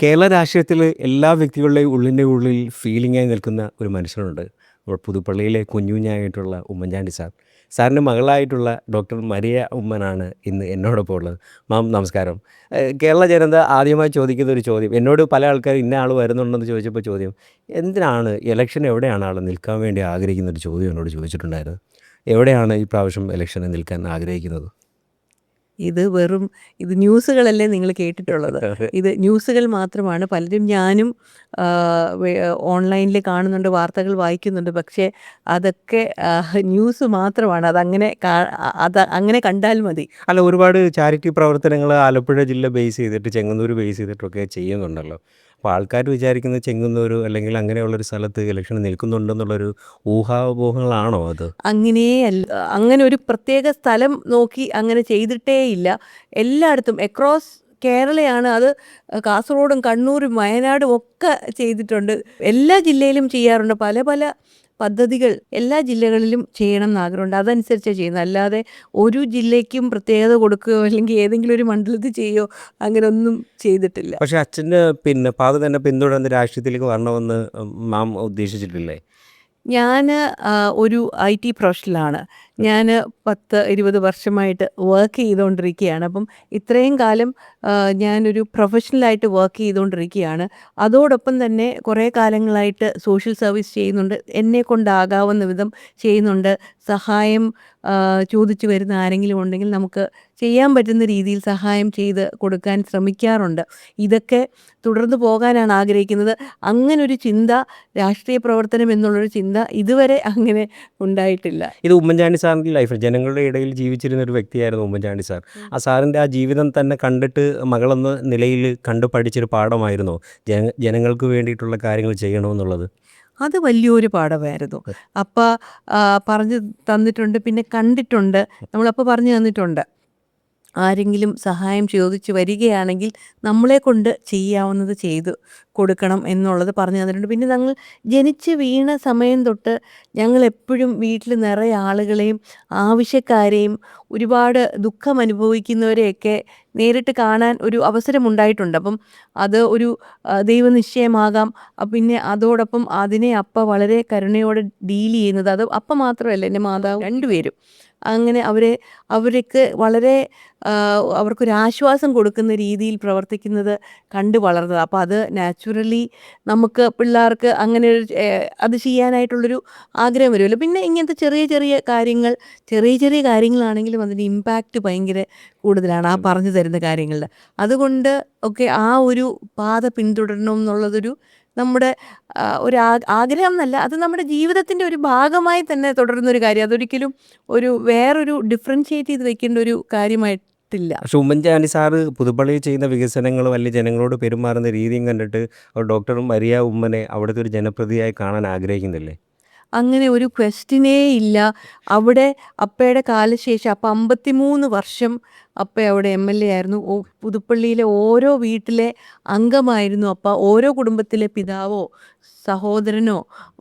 കേരള രാഷ്ട്രീയത്തിൽ എല്ലാ വ്യക്തികളുടെയും ഉള്ളിൻ്റെ ഉള്ളിൽ ഫീലിംഗായി നിൽക്കുന്ന ഒരു മനുഷ്യനുണ്ട്. ഇപ്പോൾ പുതുപ്പള്ളിയിലെ കുഞ്ഞുകുഞ്ഞായിട്ടുള്ള ഉമ്മൻചാണ്ടി സാർ. സാറിൻ്റെ മകളായിട്ടുള്ള ഡോക്ടർ മരിയ ഉമ്മനാണ് ഇന്ന് എന്നോടൊപ്പം ഉള്ളത്. മാം നമസ്കാരം. കേരള ജനത ആദ്യമായി ചോദിക്കുന്ന ഒരു ചോദ്യം, എന്നോട് പല ആൾക്കാരും ഇന്ന ആൾ വരുന്നുണ്ടെന്ന് ചോദിച്ചപ്പോൾ ചോദ്യം, എന്തിനാണ് ഇലക്ഷന് എവിടെയാണ് ആൾ നിൽക്കാൻ വേണ്ടി ആഗ്രഹിക്കുന്ന ഒരു ചോദ്യം എന്നോട് ചോദിച്ചിട്ടുണ്ടായിരുന്നു. എവിടെയാണ് ഈ പ്രാവശ്യം ഇലക്ഷന് നിൽക്കാൻ ആഗ്രഹിക്കുന്നത്? ഇത് ന്യൂസുകളല്ലേ നിങ്ങൾ കേട്ടിട്ടുള്ളത്. ഇത് ന്യൂസുകൾ മാത്രമാണ്. പലരും ഞാനും ഓൺലൈനിൽ കാണുന്നുണ്ട്, വാർത്തകൾ വായിക്കുന്നുണ്ട്. പക്ഷേ അതൊക്കെ ന്യൂസ് മാത്രമാണ്. അത് അങ്ങനെ കണ്ടാൽ മതി. അല്ല, ഒരുപാട് ചാരിറ്റി പ്രവർത്തനങ്ങൾ ആലപ്പുഴ ജില്ല ബേസ് ചെയ്തിട്ട് ചെങ്ങന്നൂർ ബേസ് ചെയ്തിട്ടൊക്കെ ചെയ്യുന്നുണ്ടല്ലോ. അപ്പോൾ ആൾക്കാർ വിചാരിക്കുന്നത് ചെങ്ങന്നൂർ അല്ലെങ്കിൽ അങ്ങനെയുള്ളൊരു സ്ഥലത്ത് ഇലക്ഷന് നിൽക്കുന്നുണ്ടെന്നുള്ളൊരു ഊഹാപോഹങ്ങളാണോ അത്? അങ്ങനെയല്ല. അങ്ങനെ ഒരു പ്രത്യേക സ്ഥലം നോക്കി അങ്ങനെ ചെയ്തിട്ടേയില്ല. എല്ലായിടത്തും അക്രോസ് കേരളയാണ് അത്. കാസർഗോഡും കണ്ണൂരും വയനാടും ഒക്കെ ചെയ്തിട്ടുണ്ട്. എല്ലാ ജില്ലയിലും ചെയ്യാറുണ്ട്. പല പല പദ്ധതികൾ എല്ലാ ജില്ലകളിലും ചെയ്യണം എന്ന് ആഗ്രഹമുണ്ട്. അതനുസരിച്ചാണ് ചെയ്യുന്നത്. അല്ലാതെ ഒരു ജില്ലയ്ക്കും പ്രത്യേകത കൊടുക്കുകയോ അല്ലെങ്കിൽ ഏതെങ്കിലും ഒരു മണ്ഡലത്തിൽ ചെയ്യുകയോ അങ്ങനെ ഒന്നും ചെയ്തിട്ടില്ല. പക്ഷേ അച്ഛൻ്റെ പാത തന്നെ പിന്തുടർന്ന് രാഷ്ട്രീയത്തിലേക്ക് വരണമെന്ന് മാം ഉദ്ദേശിച്ചിട്ടില്ലേ? ഞാൻ ഒരു IT പ്രൊഫഷണലാണ്. ഞാൻ 10-20 വർഷമായിട്ട് വർക്ക് ചെയ്തുകൊണ്ടിരിക്കുകയാണ്. അപ്പം ഇത്രയും കാലം ഞാനൊരു പ്രൊഫഷണലായിട്ട് വർക്ക് ചെയ്തുകൊണ്ടിരിക്കുകയാണ്. അതോടൊപ്പം തന്നെ കുറേ കാലങ്ങളായിട്ട് സോഷ്യൽ സർവീസ് ചെയ്യുന്നുണ്ട്. എന്നെക്കൊണ്ടാകാവുന്ന വിധം ചെയ്യുന്നുണ്ട്. സഹായം ചോദിച്ചു വരുന്ന ആരെങ്കിലും ഉണ്ടെങ്കിൽ നമുക്ക് ചെയ്യാൻ പറ്റുന്ന രീതിയിൽ സഹായം ചെയ്ത് കൊടുക്കാൻ ശ്രമിക്കാറുണ്ട്. ഇതൊക്കെ തുടർന്ന് പോകാനാണ് ആഗ്രഹിക്കുന്നത്. അങ്ങനൊരു ചിന്ത, രാഷ്ട്രീയ പ്രവർത്തനം എന്നുള്ളൊരു ചിന്ത ഇതുവരെ അങ്ങനെ ഉണ്ടായിട്ടില്ല. ഇത് ഉമ്മൻചാണ്ടി സാറിൻ്റെ ലൈഫ്, ജനങ്ങളുടെ ഇടയിൽ ജീവിച്ചിരുന്ന ഒരു വ്യക്തിയായിരുന്നു ഉമ്മൻചാണ്ടി സാർ. ആ സാറിൻ്റെ ആ ജീവിതം തന്നെ കണ്ടിട്ട് മകളെന്ന നിലയിൽ കണ്ടു പഠിച്ചൊരു പാഠമായിരുന്നോ ജനങ്ങൾക്ക് വേണ്ടിയിട്ടുള്ള കാര്യങ്ങൾ ചെയ്യണമെന്നുള്ളത്? അത് വലിയൊരു പാഠമായിരുന്നു. അപ്പ പറഞ്ഞു തന്നിട്ടുണ്ട്. പിന്നെ കണ്ടിട്ടുണ്ട്. നമ്മളപ്പ പറഞ്ഞു തന്നിട്ടുണ്ട്. ആരെങ്കിലും സഹായം ചോദിച്ച് വരികയാണെങ്കിൽ നമ്മളെക്കൊണ്ട് ചെയ്യാവുന്നത് ചെയ്തു കൊടുക്കണം എന്നുള്ളത് പറഞ്ഞു തന്നിട്ടുണ്ട്. പിന്നെ ഞങ്ങൾ ജനിച്ച് വീണ സമയം തൊട്ട് ഞങ്ങളെപ്പോഴും വീട്ടിൽ നിറയെ ആളുകളെയും ആവശ്യക്കാരെയും ഒരുപാട് ദുഃഖം അനുഭവിക്കുന്നവരെയൊക്കെ നേരിട്ട് കാണാൻ ഒരു അവസരമുണ്ടായിട്ടുണ്ട്. അപ്പം അത് ഒരു ദൈവനിശ്ചയമാകാം. പിന്നെ അതോടൊപ്പം അതിനെ അപ്പ വളരെ കരുണയോടെ ഡീൽ ചെയ്യുന്നത്, അത് അപ്പ മാത്രമല്ല, എൻ്റെ മാതാവ് രണ്ടുപേരും അങ്ങനെ അവർക്ക് വളരെ അവർക്കൊരാശ്വാസം കൊടുക്കുന്ന രീതിയിൽ പ്രവർത്തിക്കുന്നത് കണ്ടു വളർന്നത്. അപ്പോൾ അത് നാച്ചുറലി നമുക്ക് പിള്ളേർക്ക് അങ്ങനെ അത് ചെയ്യാനായിട്ടുള്ളൊരു ആഗ്രഹം വരുമല്ലോ. പിന്നെ ഇങ്ങനത്തെ ചെറിയ ചെറിയ കാര്യങ്ങളാണെങ്കിലും അതിൻ്റെ ഇമ്പാക്റ്റ് ഭയങ്കര കൂടുതലാണ് ആ പറഞ്ഞു തരുന്ന കാര്യങ്ങളുടെ. അതുകൊണ്ട് ഒക്കെ ആ ഒരു പാത പിന്തുടരണം എന്നുള്ളതൊരു നമ്മുടെ ഒരു ആഗ്രഹം എന്നല്ല, അത് നമ്മുടെ ജീവിതത്തിൻ്റെ ഒരു ഭാഗമായി തന്നെ തുടരുന്നൊരു കാര്യം. അതൊരിക്കലും വേറൊരു ഡിഫറൻഷിയേറ്റ് ചെയ്ത് വെക്കേണ്ട ഒരു കാര്യമായിട്ടില്ല. പക്ഷെ ഉമ്മൻചാണ്ടി സാറ് പുതുപ്പള്ളിയിൽ ചെയ്യുന്ന വികസനങ്ങളും അല്ലെങ്കിൽ ജനങ്ങളോട് പെരുമാറുന്ന രീതിയും കണ്ടിട്ട് ഡോക്ടർ മരിയ ഉമ്മനെ അവിടുത്തെ ഒരു ജനപ്രതിയായി കാണാൻ ആഗ്രഹിക്കുന്നില്ലേ? അങ്ങനെ ഒരു ക്വസ്റ്റ്യനേ ഇല്ല. അവിടെ അപ്പയുടെ കാലശേഷം അപ്പ 53 വർഷം അപ്പ അവിടെ MLA ആയിരുന്നു. പുതുപ്പള്ളിയിലെ ഓരോ വീട്ടിലെ അംഗമായിരുന്നു അപ്പ. ഓരോ കുടുംബത്തിലെ പിതാവോ സഹോദരനോ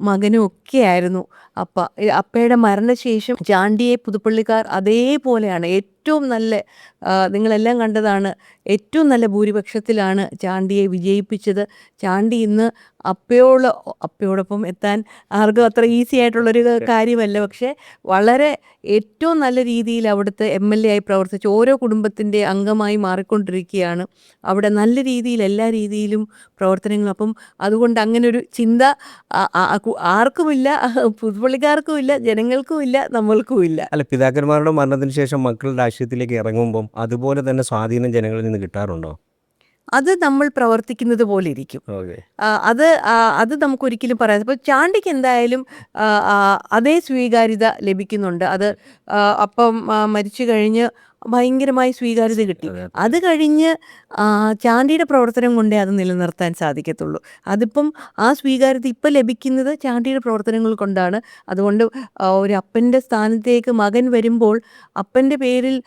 മകനോ ഒക്കെ ആയിരുന്നു അപ്പ. അപ്പയുടെ മരണശേഷം ചാണ്ടിയെ പുതുപ്പള്ളിക്കാർ അതേപോലെയാണ് ഏറ്റവും നല്ല, നിങ്ങളെല്ലാം കണ്ടതാണ്, ഏറ്റവും നല്ല ഭൂരിപക്ഷത്തിലാണ് ചാണ്ടിയെ വിജയിപ്പിച്ചത്. ചാണ്ടി ഇന്ന് അപ്പയോടൊപ്പം എത്താൻ ആർക്കും അത്ര ഈസി ആയിട്ടുള്ളൊരു കാര്യമല്ല. പക്ഷേ വളരെ ഏറ്റവും നല്ല രീതിയിൽ അവിടുത്തെ MLA ആയി പ്രവർത്തിച്ച് ഓരോ കുടുംബത്തിൻ്റെ അംഗമായി മാറിക്കൊണ്ടിരിക്കുകയാണ്. അവിടെ നല്ല രീതിയിൽ എല്ലാ രീതിയിലും പ്രവർത്തനങ്ങൾ. അപ്പം അതുകൊണ്ട് അങ്ങനെ ഒരു ചിന്ത ആർക്കുമില്ല, പുതുപ്പള്ളിക്കാർക്കുമില്ല, ജനങ്ങൾക്കുമില്ല, നമ്മൾക്കുമില്ല. അല്ല, പിതാക്കന്മാരുടെ മരണത്തിന് ശേഷം മക്കൾ രാഷ്ട്രീയത്തിലേക്ക് ഇറങ്ങുമ്പം അതുപോലെ തന്നെ സ്വാധീനം ജനങ്ങളിൽ നിന്ന് കിട്ടാറുണ്ടോ? അത് നമ്മൾ പ്രവർത്തിക്കുന്നത് പോലെ ഇരിക്കും. ഓക്കെ. അത് നമുക്കൊരിക്കലും പറയാം. ഇപ്പോൾ ചാണ്ടിക്ക് എന്തായാലും അതേ സ്വീകാര്യത ലഭിക്കുന്നുണ്ട്. അത് അപ്പം മരിച്ചു കഴിഞ്ഞ് ഭയങ്കരമായി സ്വീകാര്യത കിട്ടി. അതെ. അത് കഴിഞ്ഞ് ചാണ്ടിയുടെ പ്രവർത്തനം കൊണ്ടേ അത് നിലനിർത്താൻ സാധിക്കത്തുള്ളൂ. അതിപ്പം ആ സ്വീകാര്യത ഇപ്പം ലഭിക്കുന്നത് ചാണ്ടിയുടെ പ്രവർത്തനങ്ങൾ കൊണ്ടാണ്. അതുകൊണ്ട് ഒരു അപ്പൻ്റെ സ്ഥാനത്തേക്ക് മകൻ വരുമ്പോൾ അപ്പൻ്റെ പേരിൽ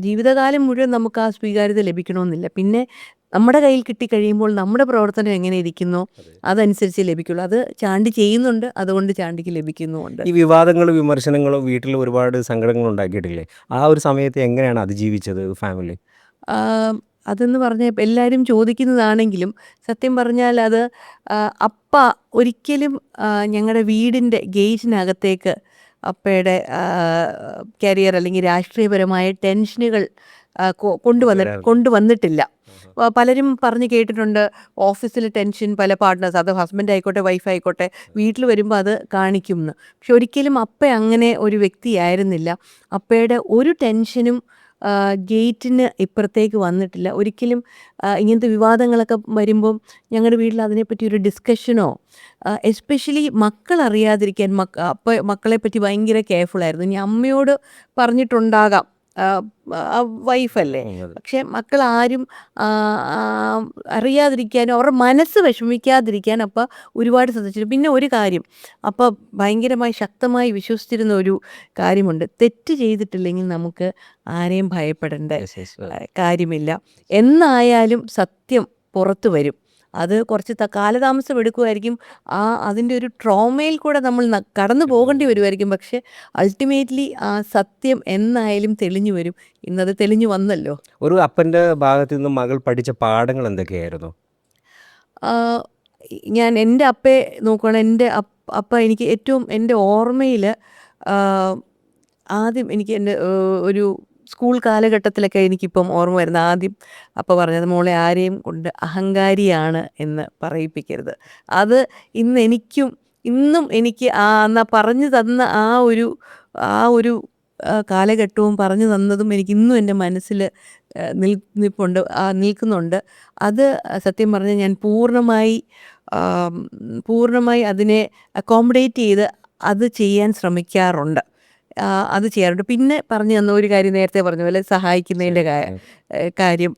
ജീവിതകാലം മുഴുവൻ നമുക്ക് ആ സ്വീകാര്യത ലഭിക്കണമെന്നില്ല. പിന്നെ നമ്മുടെ കയ്യിൽ കിട്ടിക്കഴിയുമ്പോൾ നമ്മുടെ പ്രവർത്തനം എങ്ങനെ ഇരിക്കുന്നോ അതനുസരിച്ച് ലഭിക്കുള്ളൂ. അത് ചാണ്ടി ചെയ്യുന്നുണ്ട്, അതുകൊണ്ട് ചാണ്ടിക്ക് ലഭിക്കുന്നുമുണ്ട്. ഈ വിവാദങ്ങളും വിമർശനങ്ങളും വീട്ടിൽ ഒരുപാട് സങ്കടങ്ങൾ ഉണ്ടാക്കിയിട്ടില്ലേ? ആ ഒരു സമയത്ത് എങ്ങനെയാണ് അതിജീവിച്ചത് ഫാമിലി? അതെന്ന് പറഞ്ഞാൽ എല്ലാവരും ചോദിക്കുന്നതാണെങ്കിലും സത്യം പറഞ്ഞാൽ അത് ആ, അപ്പ ഒരിക്കലും ഞങ്ങളുടെ വീടിൻ്റെ ഗേറ്റിനകത്തേക്ക് അപ്പയുടെ കരിയർ അല്ലെങ്കിൽ രാഷ്ട്രീയപരമായ ടെൻഷനുകൾ കൊണ്ടുവരാറില്ല. കൊണ്ടുവന്നിട്ടില്ല. ആഹാ. പലരും പറഞ്ഞ് കേട്ടിട്ടുണ്ട് ഓഫീസിൽ ടെൻഷൻ പല പാർട്ട്നേഴ്സ്, അത് ഹസ്ബൻഡ് ആയിക്കോട്ടെ വൈഫ് ആയിക്കോട്ടെ, വീട്ടിൽ വരുമ്പോൾ അത് കാണിക്കും എന്ന്. പക്ഷെ ഒരിക്കലും അപ്പ അങ്ങനെ ഒരു വ്യക്തിയായിരുന്നില്ല. അപ്പയുടെ ഒരു ടെൻഷനും ഗേറ്റിന് ഇപ്പുറത്തേക്ക് വന്നിട്ടില്ല ഒരിക്കലും. ഇങ്ങനത്തെ വിവാദങ്ങളൊക്കെ വരുമ്പം ഞങ്ങളുടെ വീട്ടിൽ അതിനെപ്പറ്റി ഒരു ഡിസ്കഷനോ, എസ്പെഷ്യലി മക്കൾ അറിയാതിരിക്കാൻ മക്കളെ പറ്റി ഭയങ്കര കെയർഫുള്ളായിരുന്നു. ഇനി അമ്മയോട് പറഞ്ഞിട്ടുണ്ടാകാം, വൈഫല്ലേ, അതെ. പക്ഷെ മക്കൾ ആരും ആ, ആ, അറിയാതിരിക്കാനും അവരുടെ മനസ്സ് വിഷമിക്കാതിരിക്കാൻ അപ്പം ഒരുപാട് ശ്രദ്ധിച്ചു. പിന്നെ ഒരു കാര്യം, അപ്പം ഭയങ്കരമായി ശക്തമായി വിശ്വസിച്ചിരുന്ന ഒരു കാര്യമുണ്ട്, തെറ്റ് ചെയ്തിട്ടില്ലെങ്കിൽ നമുക്ക് ആരെയും ഭയപ്പെടേണ്ട Yes, yes. കാര്യമില്ല. എന്നായാലും സത്യം പുറത്തു വരും. അത് കുറച്ച് കാലതാമസം എടുക്കുമായിരിക്കും. അതിൻ്റെ ഒരു ട്രോമയിൽ കൂടെ നമ്മൾ കടന്നു പോകേണ്ടി വരുമായിരിക്കും. പക്ഷെ അൾട്ടിമേറ്റ്ലി ആ സത്യം എന്നായാലും തെളിഞ്ഞു വരും. ഇന്നത് തെളിഞ്ഞു വന്നല്ലോ. ഒരു അപ്പൻ്റെ ഭാഗത്ത് നിന്ന് മകൾ പഠിച്ച പാഠങ്ങൾ എന്തൊക്കെയായിരുന്നു? ആ, ഞാൻ എൻ്റെ അപ്പയെ നോക്കുകയാണെങ്കിൽ എൻ്റെ അപ്പ എനിക്ക് ഏറ്റവും എൻ്റെ ഓർമ്മയിൽ ആദ്യം എനിക്ക് എൻ്റെ ഒരു സ്കൂൾ കാലഘട്ടത്തിലൊക്കെ എനിക്കിപ്പം ഓർമ്മ വരുന്ന ആദ്യം അപ്പ പറഞ്ഞത്, മോളെ ആരെയും കൊണ്ട് അഹങ്കാരിയാണ് എന്ന് പറയിപ്പിക്കരുത്. അത് ഇന്നും എനിക്ക് എന്നാ പറഞ്ഞു തന്ന ആ ഒരു കാലഘട്ടവും പറഞ്ഞു തന്നതും എനിക്ക് ഇന്നും എൻ്റെ മനസ്സിൽ നിൽക്കുന്നുണ്ട്. അത് സത്യം പറഞ്ഞാൽ ഞാൻ പൂർണ്ണമായി അതിനെ അക്കോമഡേറ്റ് ചെയ്ത് അത് ചെയ്യാൻ ശ്രമിക്കാറുണ്ട്. അത് ചെയ്യാറുണ്ട്. പിന്നെ പറഞ്ഞു തന്ന ഒരു കാര്യം, നേരത്തെ പറഞ്ഞ പോലെ സഹായിക്കുന്നതിൻ്റെ കാര്യം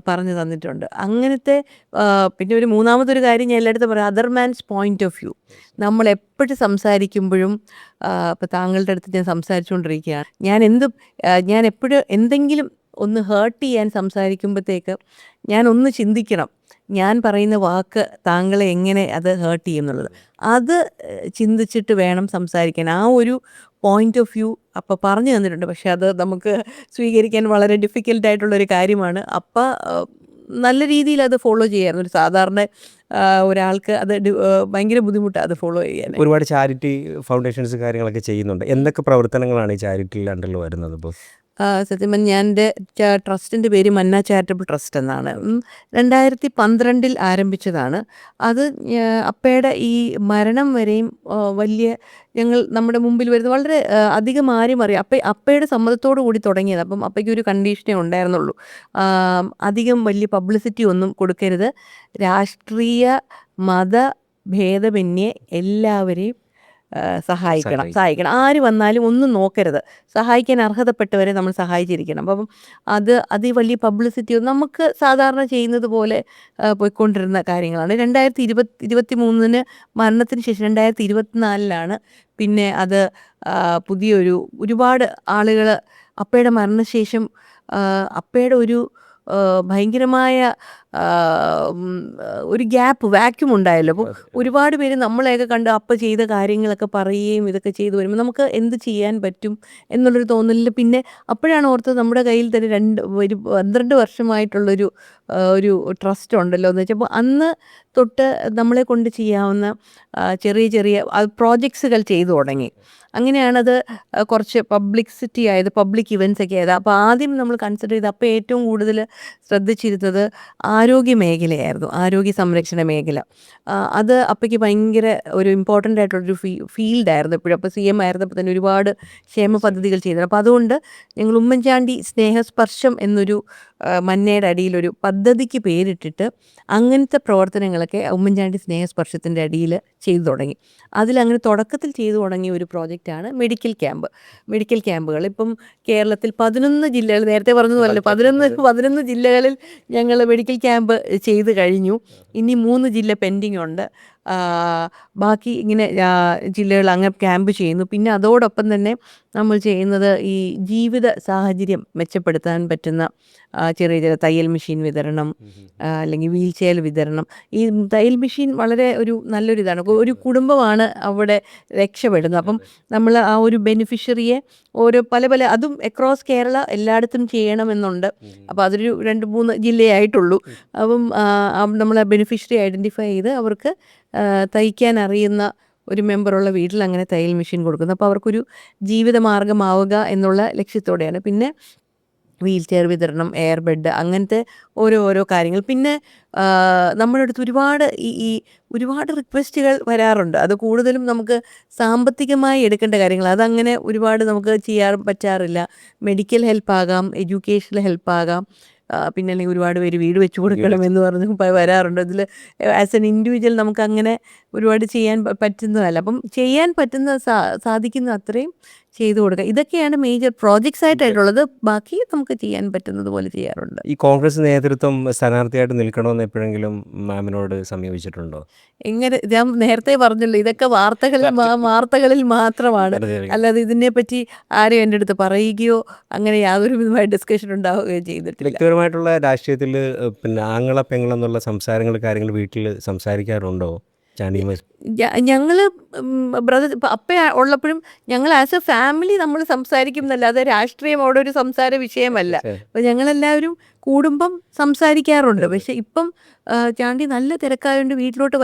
പറഞ്ഞു തന്നിട്ടുണ്ട്. അങ്ങനത്തെ പിന്നെ ഒരു മൂന്നാമതൊരു കാര്യം ഞാൻ എല്ലായിടത്തും പറയാം, other man's point of view. നമ്മൾ എപ്പോഴും സംസാരിക്കുമ്പോഴും, ഇപ്പോൾ താങ്കളുടെ അടുത്ത് ഞാൻ സംസാരിച്ചുകൊണ്ടിരിക്കുകയാണ്, ഞാൻ എപ്പോഴും എന്തെങ്കിലും ഒന്ന് ഹേർട്ട് ചെയ്യാൻ സംസാരിക്കുമ്പോഴത്തേക്ക് ഞാൻ ഒന്ന് ചിന്തിക്കണം, ഞാൻ പറയുന്ന വാക്ക് താങ്കളെ എങ്ങനെ അത് ഹേർട്ട് ചെയ്യും എന്നുള്ളത്. അത് ചിന്തിച്ചിട്ട് വേണം സംസാരിക്കാൻ. ആ ഒരു പോയിന്റ് ഓഫ് വ്യൂ അപ്പം പറഞ്ഞു തന്നിട്ടുണ്ട്. പക്ഷെ അത് നമുക്ക് സ്വീകരിക്കാൻ വളരെ ഡിഫിക്കൽട്ടായിട്ടുള്ളൊരു കാര്യമാണ്. അപ്പം നല്ല രീതിയിൽ അത് ഫോളോ ചെയ്യായിരുന്നു. ഒരു സാധാരണ ഒരാൾക്ക് അത് ഭയങ്കര ബുദ്ധിമുട്ടാണ് അത് ഫോളോ ചെയ്യാൻ. ഒരുപാട് ചാരിറ്റി ഫൗണ്ടേഷൻസ് കാര്യങ്ങളൊക്കെ ചെയ്യുന്നുണ്ട്. എന്തൊക്കെ പ്രവർത്തനങ്ങളാണ് ഈ ചാരിറ്റിയിൽ അണ്ടറിൽ വരുന്നത് ഇപ്പോൾ? സത്യം പറഞ്ഞാൽ ഞാൻ എൻ്റെ ട്രസ്റ്റിൻ്റെ പേര് മന്ന ചാരിറ്റബിൾ ട്രസ്റ്റ് എന്നാണ്. 2012 ആരംഭിച്ചതാണ്. അത് അപ്പയുടെ ഈ മരണം വരെയും നമ്മുടെ മുമ്പിൽ വരുന്ന വളരെ അധികം ആരും അറിയാം, അപ്പയുടെ സമ്മതത്തോടു കൂടി തുടങ്ങിയത്. അപ്പം അപ്പയ്ക്ക് ഒരു കണ്ടീഷനേ ഉണ്ടായിരുന്നുള്ളൂ, അധികം വലിയ പബ്ലിസിറ്റി ഒന്നും കൊടുക്കരുത്, രാഷ്ട്രീയ മത ഭേദമന്യേ എല്ലാവരെയും സഹായിക്കണം. ആര് വന്നാലും ഒന്നും നോക്കരുത്, സഹായിക്കാൻ അർഹതപ്പെട്ടവരെ നമ്മൾ സഹായിച്ചിരിക്കണം. അപ്പം അത് വലിയ പബ്ലിസിറ്റി നമുക്ക് സാധാരണ ചെയ്യുന്നത് പോലെ പോയിക്കൊണ്ടിരുന്ന കാര്യങ്ങളാണ്. 2023 മരണത്തിന് ശേഷം 2024 പിന്നെ അത് ഒരുപാട് ആളുകൾ അപ്പയുടെ മരണശേഷം അപ്പയുടെ ഒരു ഭയങ്കരമായ ഒരു വാക്യൂം ഉണ്ടായല്ലോ. അപ്പോൾ ഒരുപാട് പേര് നമ്മളെയൊക്കെ കണ്ട് അപ്പ ചെയ്ത കാര്യങ്ങളൊക്കെ പറയുകയും ഇതൊക്കെ ചെയ്തു വരുമ്പോൾ നമുക്ക് എന്ത് ചെയ്യാൻ പറ്റും എന്നുള്ളൊരു തോന്നലിൽ പിന്നെ അപ്പോഴാണ് ഓർത്തത്, നമ്മുടെ കയ്യിൽ തന്നെ ഒരു 12 വർഷമായിട്ടുള്ളൊരു ഒരു ട്രസ്റ്റ് ഉണ്ടല്ലോ എന്ന് വെച്ചപ്പോൾ അന്ന് തൊട്ട് നമ്മളെ കൊണ്ട് ചെയ്യാവുന്ന ചെറിയ ചെറിയ പ്രോജക്ട്സുകൾ ചെയ്തു തുടങ്ങി. അങ്ങനെയാണത് കുറച്ച് പബ്ലിക് ഇവൻറ്റ്സ് ഒക്കെ ആയത്. അപ്പോൾ ആദ്യം നമ്മൾ കൺസിഡർ ചെയ്ത് അപ്പോൾ ഏറ്റവും കൂടുതൽ ശ്രദ്ധിച്ചിരുന്നത് ആരോഗ്യ മേഖലയായിരുന്നു, ആരോഗ്യ സംരക്ഷണ മേഖല. അത് അപ്പയ്ക്ക് ഭയങ്കര ഒരു ഇമ്പോർട്ടൻ്റ് ആയിട്ടുള്ളൊരു ഫീൽഡായിരുന്നു എപ്പോഴും. അപ്പോൾ CM ആയിരുന്നപ്പോൾ തന്നെ ഒരുപാട് ക്ഷേമ പദ്ധതികൾ ചെയ്തിരുന്നു. അപ്പോൾ അതുകൊണ്ട് ഞങ്ങൾ ഉമ്മൻചാണ്ടി സ്നേഹസ്പർശം എന്നൊരു മന്നയുടെ അടിയിലൊരു പദ്ധതിക്ക് പേരിട്ടിട്ട് അങ്ങനത്തെ പ്രവർത്തനങ്ങളൊക്കെ ഉമ്മൻചാണ്ടി സ്നേഹസ്പർശത്തിൻ്റെ അടിയിൽ ചെയ്തു തുടങ്ങി. അതിലങ്ങനെ തുടക്കത്തിൽ ചെയ്തു തുടങ്ങിയ ഒരു പ്രോജക്റ്റാണ് മെഡിക്കൽ ക്യാമ്പുകൾ. ഇപ്പം കേരളത്തിൽ 11 ജില്ലകൾ, നേരത്തെ പറഞ്ഞതുപോലെ 11 ജില്ലകളിൽ ഞങ്ങൾ മെഡിക്കൽ ക്യാമ്പ് ചെയ്ത് കഴിഞ്ഞു. ഇനി 3 ജില്ല പെൻഡിങ് ഉണ്ട്. ബാക്കി ഇങ്ങനെ ജില്ലകൾ അങ്ങനെ ക്യാമ്പ് ചെയ്യുന്നു. പിന്നെ അതോടൊപ്പം തന്നെ നമ്മൾ ചെയ്യുന്നത് ഈ ജീവിത സാഹചര്യം മെച്ചപ്പെടുത്താൻ പറ്റുന്ന ചെറിയ ചെറിയ തയ്യൽ മെഷീൻ വിതരണം, അല്ലെങ്കിൽ വീൽ ചെയർ വിതരണം. ഈ തയ്യൽ മെഷീൻ വളരെ ഒരു നല്ലൊരു ഇതാണ്. ഒരു കുടുംബമാണ് അവിടെ രക്ഷപ്പെടുന്നത്. അപ്പം നമ്മൾ ആ ഒരു ബെനിഫിഷ്യറിയെ ഓരോ പല പല അതും അക്രോസ് കേരള എല്ലായിടത്തും ചെയ്യണമെന്നുണ്ട്. അപ്പോൾ അതൊരു 2-3 ജില്ലയായിട്ടുള്ളൂ. അപ്പം നമ്മൾ ആ ബെനിഫിഷ്യറി ഐഡൻറ്റിഫൈ ചെയ്ത് അവർക്ക് തയ്ക്കാൻ അറിയുന്ന ഒരു മെമ്പറുള്ള വീട്ടിൽ അങ്ങനെ തയ്യൽ മെഷീൻ കൊടുക്കുന്നു. അപ്പോൾ അവർക്കൊരു ജീവിതമാർഗ്ഗമാവുക എന്നുള്ള ലക്ഷ്യത്തോടെയാണ്. പിന്നെ വീൽ ചെയർ വിതരണം, എയർ ബെഡ്, അങ്ങനത്തെ ഓരോ കാര്യങ്ങൾ. പിന്നെ നമ്മുടെ അടുത്ത് ഒരുപാട് ഈ ഒരുപാട് റിക്വസ്റ്റുകൾ വരാറുണ്ട്. അത് കൂടുതലും നമുക്ക് സാമ്പത്തികമായി എടുക്കേണ്ട കാര്യങ്ങൾ. അതങ്ങനെ ഒരുപാട് നമുക്ക് ചെയ്യാൻ പറ്റാറില്ല. മെഡിക്കൽ ഹെൽപ്പാകാം, എഡ്യൂക്കേഷണൽ ഹെൽപ്പാകാം, പിന്നെ അല്ലെങ്കിൽ ഒരുപാട് പേര് വീട് വെച്ച് കൊടുക്കണമെന്ന് പറഞ്ഞ് വരാറുണ്ട്. അതിൽ ആസ് എൻ ഇൻഡിവിജ്വൽ നമുക്കങ്ങനെ ഒരുപാട് ചെയ്യാൻ പറ്റുന്നതല്ല. അപ്പം ചെയ്യാൻ പറ്റുന്ന സാധിക്കുന്ന അത്രയും ചെയ്തു കൊടുക്കുക. ഇതൊക്കെയാണ് മേജർ പ്രോജക്ട്സ് ആയിട്ടുള്ളത്. ബാക്കി നമുക്ക് ചെയ്യാൻ പറ്റുന്നത് പോലെ ചെയ്യാറുണ്ട്. ഈ കോൺഗ്രസ് നേതൃത്വം സ്ഥാനാർത്ഥിയായിട്ട് നിൽക്കണമെന്ന് എപ്പോഴെങ്കിലും മാമിനോട് സമീപിച്ചിട്ടുണ്ടോ? ഇങ്ങനെ ഞാൻ നേരത്തെ പറഞ്ഞല്ലോ, ഇതൊക്കെ വാർത്തകളിൽ മാത്രമാണ്. അല്ലാതെ ഇതിനെപ്പറ്റി ആരും എൻ്റെ അടുത്ത് പറയുകയോ അങ്ങനെ യാതൊരു വിധമായ ഡിസ്കഷൻ ഉണ്ടാവുകയോ ചെയ്തിട്ടില്ല. വ്യക്തിപരമായിട്ടുള്ള രാഷ്ട്രീയത്തിൽ പിന്നെ ആങ്ങള പെങ്ങളെന്നുള്ള സംസാരങ്ങൾ കാര്യങ്ങൾ വീട്ടിൽ സംസാരിക്കാറുണ്ടോ ചാണ്ടിയുമായി? ഞങ്ങൾ ബ്രദർ അപ്പ ഉള്ളപ്പോഴും ഞങ്ങൾ ആസ് എ ഫാമിലി നമ്മൾ സംസാരിക്കും എന്നല്ലാതെ രാഷ്ട്രീയം അവിടെ ഒരു സംസാര വിഷയമല്ല. അപ്പോൾ ഞങ്ങളെല്ലാവരും കൂടുമ്പം സംസാരിക്കാറുണ്ട്. പക്ഷെ ഇപ്പം ചാണ്ടി നല്ല തിരക്കായതുകൊണ്ട് വീട്ടിലോട്ട്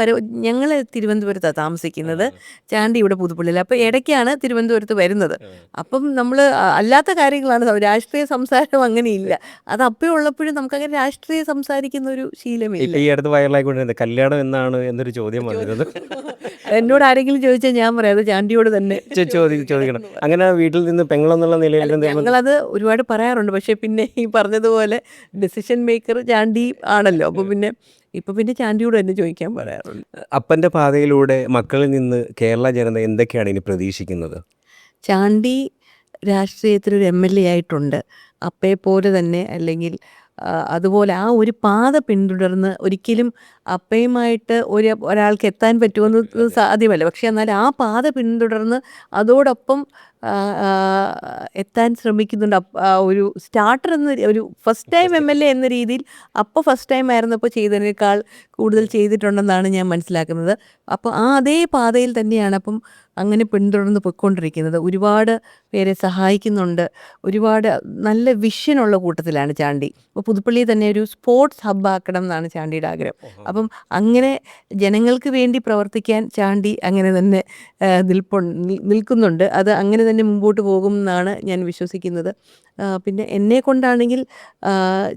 ഞങ്ങൾ തിരുവനന്തപുരത്താണ് താമസിക്കുന്നത്, ചാണ്ടി ഇവിടെ പുതുപ്പള്ളിയിൽ. അപ്പോൾ ഇടയ്ക്കാണ് തിരുവനന്തപുരത്ത് വരുന്നത്. അപ്പം നമ്മൾ അല്ലാത്ത കാര്യങ്ങളാണ്, രാഷ്ട്രീയ സംസാരം അങ്ങനെയില്ല. അത് അപ്പം ഉള്ളപ്പോഴും നമുക്കങ്ങനെ രാഷ്ട്രീയം സംസാരിക്കുന്ന ഒരു ശീലമില്ല. ഈ അടുത്ത് വൈറലായിക്കൊണ്ടിരുന്നത് കല്യാണം എന്നാണ് എന്നൊരു ചോദ്യം വന്നിരുന്നത്. എന്നോട് ആരെങ്കിലും ചോദിച്ചാൽ ഞാൻ പറയാം അത് ചാണ്ടിയോട് തന്നെ ചോദിക്കണം. അങ്ങനെ വീട്ടിൽ നിന്ന് പെങ്ങളെന്നുള്ള നിലയിൽ ഞങ്ങളത് ഒരുപാട് പറയാറുണ്ട്. പക്ഷെ പിന്നെ ഈ പറഞ്ഞതുപോലെ ഡിസിഷൻ മേക്കർ ചാണ്ടി ആണല്ലോ. അപ്പോൾ പിന്നെ ചാണ്ടിയോട് തന്നെ ചോദിക്കാൻ പറയാറുണ്ട്. അപ്പൻ്റെ പാതയിലൂടെ മക്കളിൽ നിന്ന് കേരള ജനത എന്തൊക്കെയാണ് ഇനി പ്രതീക്ഷിക്കുന്നത്? ചാണ്ടി രാഷ്ട്രീയത്തിലൊരു MLA ആയിട്ടുണ്ട്. അപ്പയെപ്പോലെ തന്നെ, അല്ലെങ്കിൽ അതുപോലെ ആ ഒരു പാത പിന്തുടർന്ന് ഒരിക്കലും അപ്പയുമായിട്ട് ഒരാൾക്ക് എത്താൻ പറ്റുമെന്ന് സാധ്യമല്ല. പക്ഷെ എന്നാൽ ആ പാത പിന്തുടർന്ന് അതോടൊപ്പം എത്താൻ ശ്രമിക്കുന്നുണ്ട്. ഒരു സ്റ്റാർട്ടർ ഒരു ഫസ്റ്റ് ടൈം MLA എന്ന രീതിയിൽ ഫസ്റ്റ് ടൈം ആയിരുന്നപ്പോൾ ചെയ്തതിനേക്കാൾ കൂടുതൽ ചെയ്തിട്ടുണ്ടെന്നാണ് ഞാൻ മനസ്സിലാക്കുന്നത്. അപ്പോൾ അതേ പാതയിൽ തന്നെയാണ് അപ്പം അങ്ങനെ പിന്തുടർന്ന് പോയിക്കൊണ്ടിരിക്കുന്നത്. ഒരുപാട് പേരെ സഹായിക്കുന്നുണ്ട്. ഒരുപാട് നല്ല വിഷനുള്ള കൂട്ടത്തിലാണ് ചാണ്ടി. അപ്പോൾ പുതുപ്പള്ളി തന്നെ ഒരു സ്പോർട്സ് ഹബ്ബാക്കണം എന്നാണ് ചാണ്ടിയുടെ ആഗ്രഹം. അപ്പം അങ്ങനെ ജനങ്ങൾക്ക് വേണ്ടി പ്രവർത്തിക്കാൻ ചാണ്ടി അങ്ങനെ തന്നെ നിൽക്കുന്നുണ്ട്. അത് അങ്ങനെ തന്നെ മുമ്പോട്ട് പോകും എന്നാണ് ഞാൻ വിശ്വസിക്കുന്നത്. പിന്നെ എന്നെക്കൊണ്ടാണെങ്കിൽ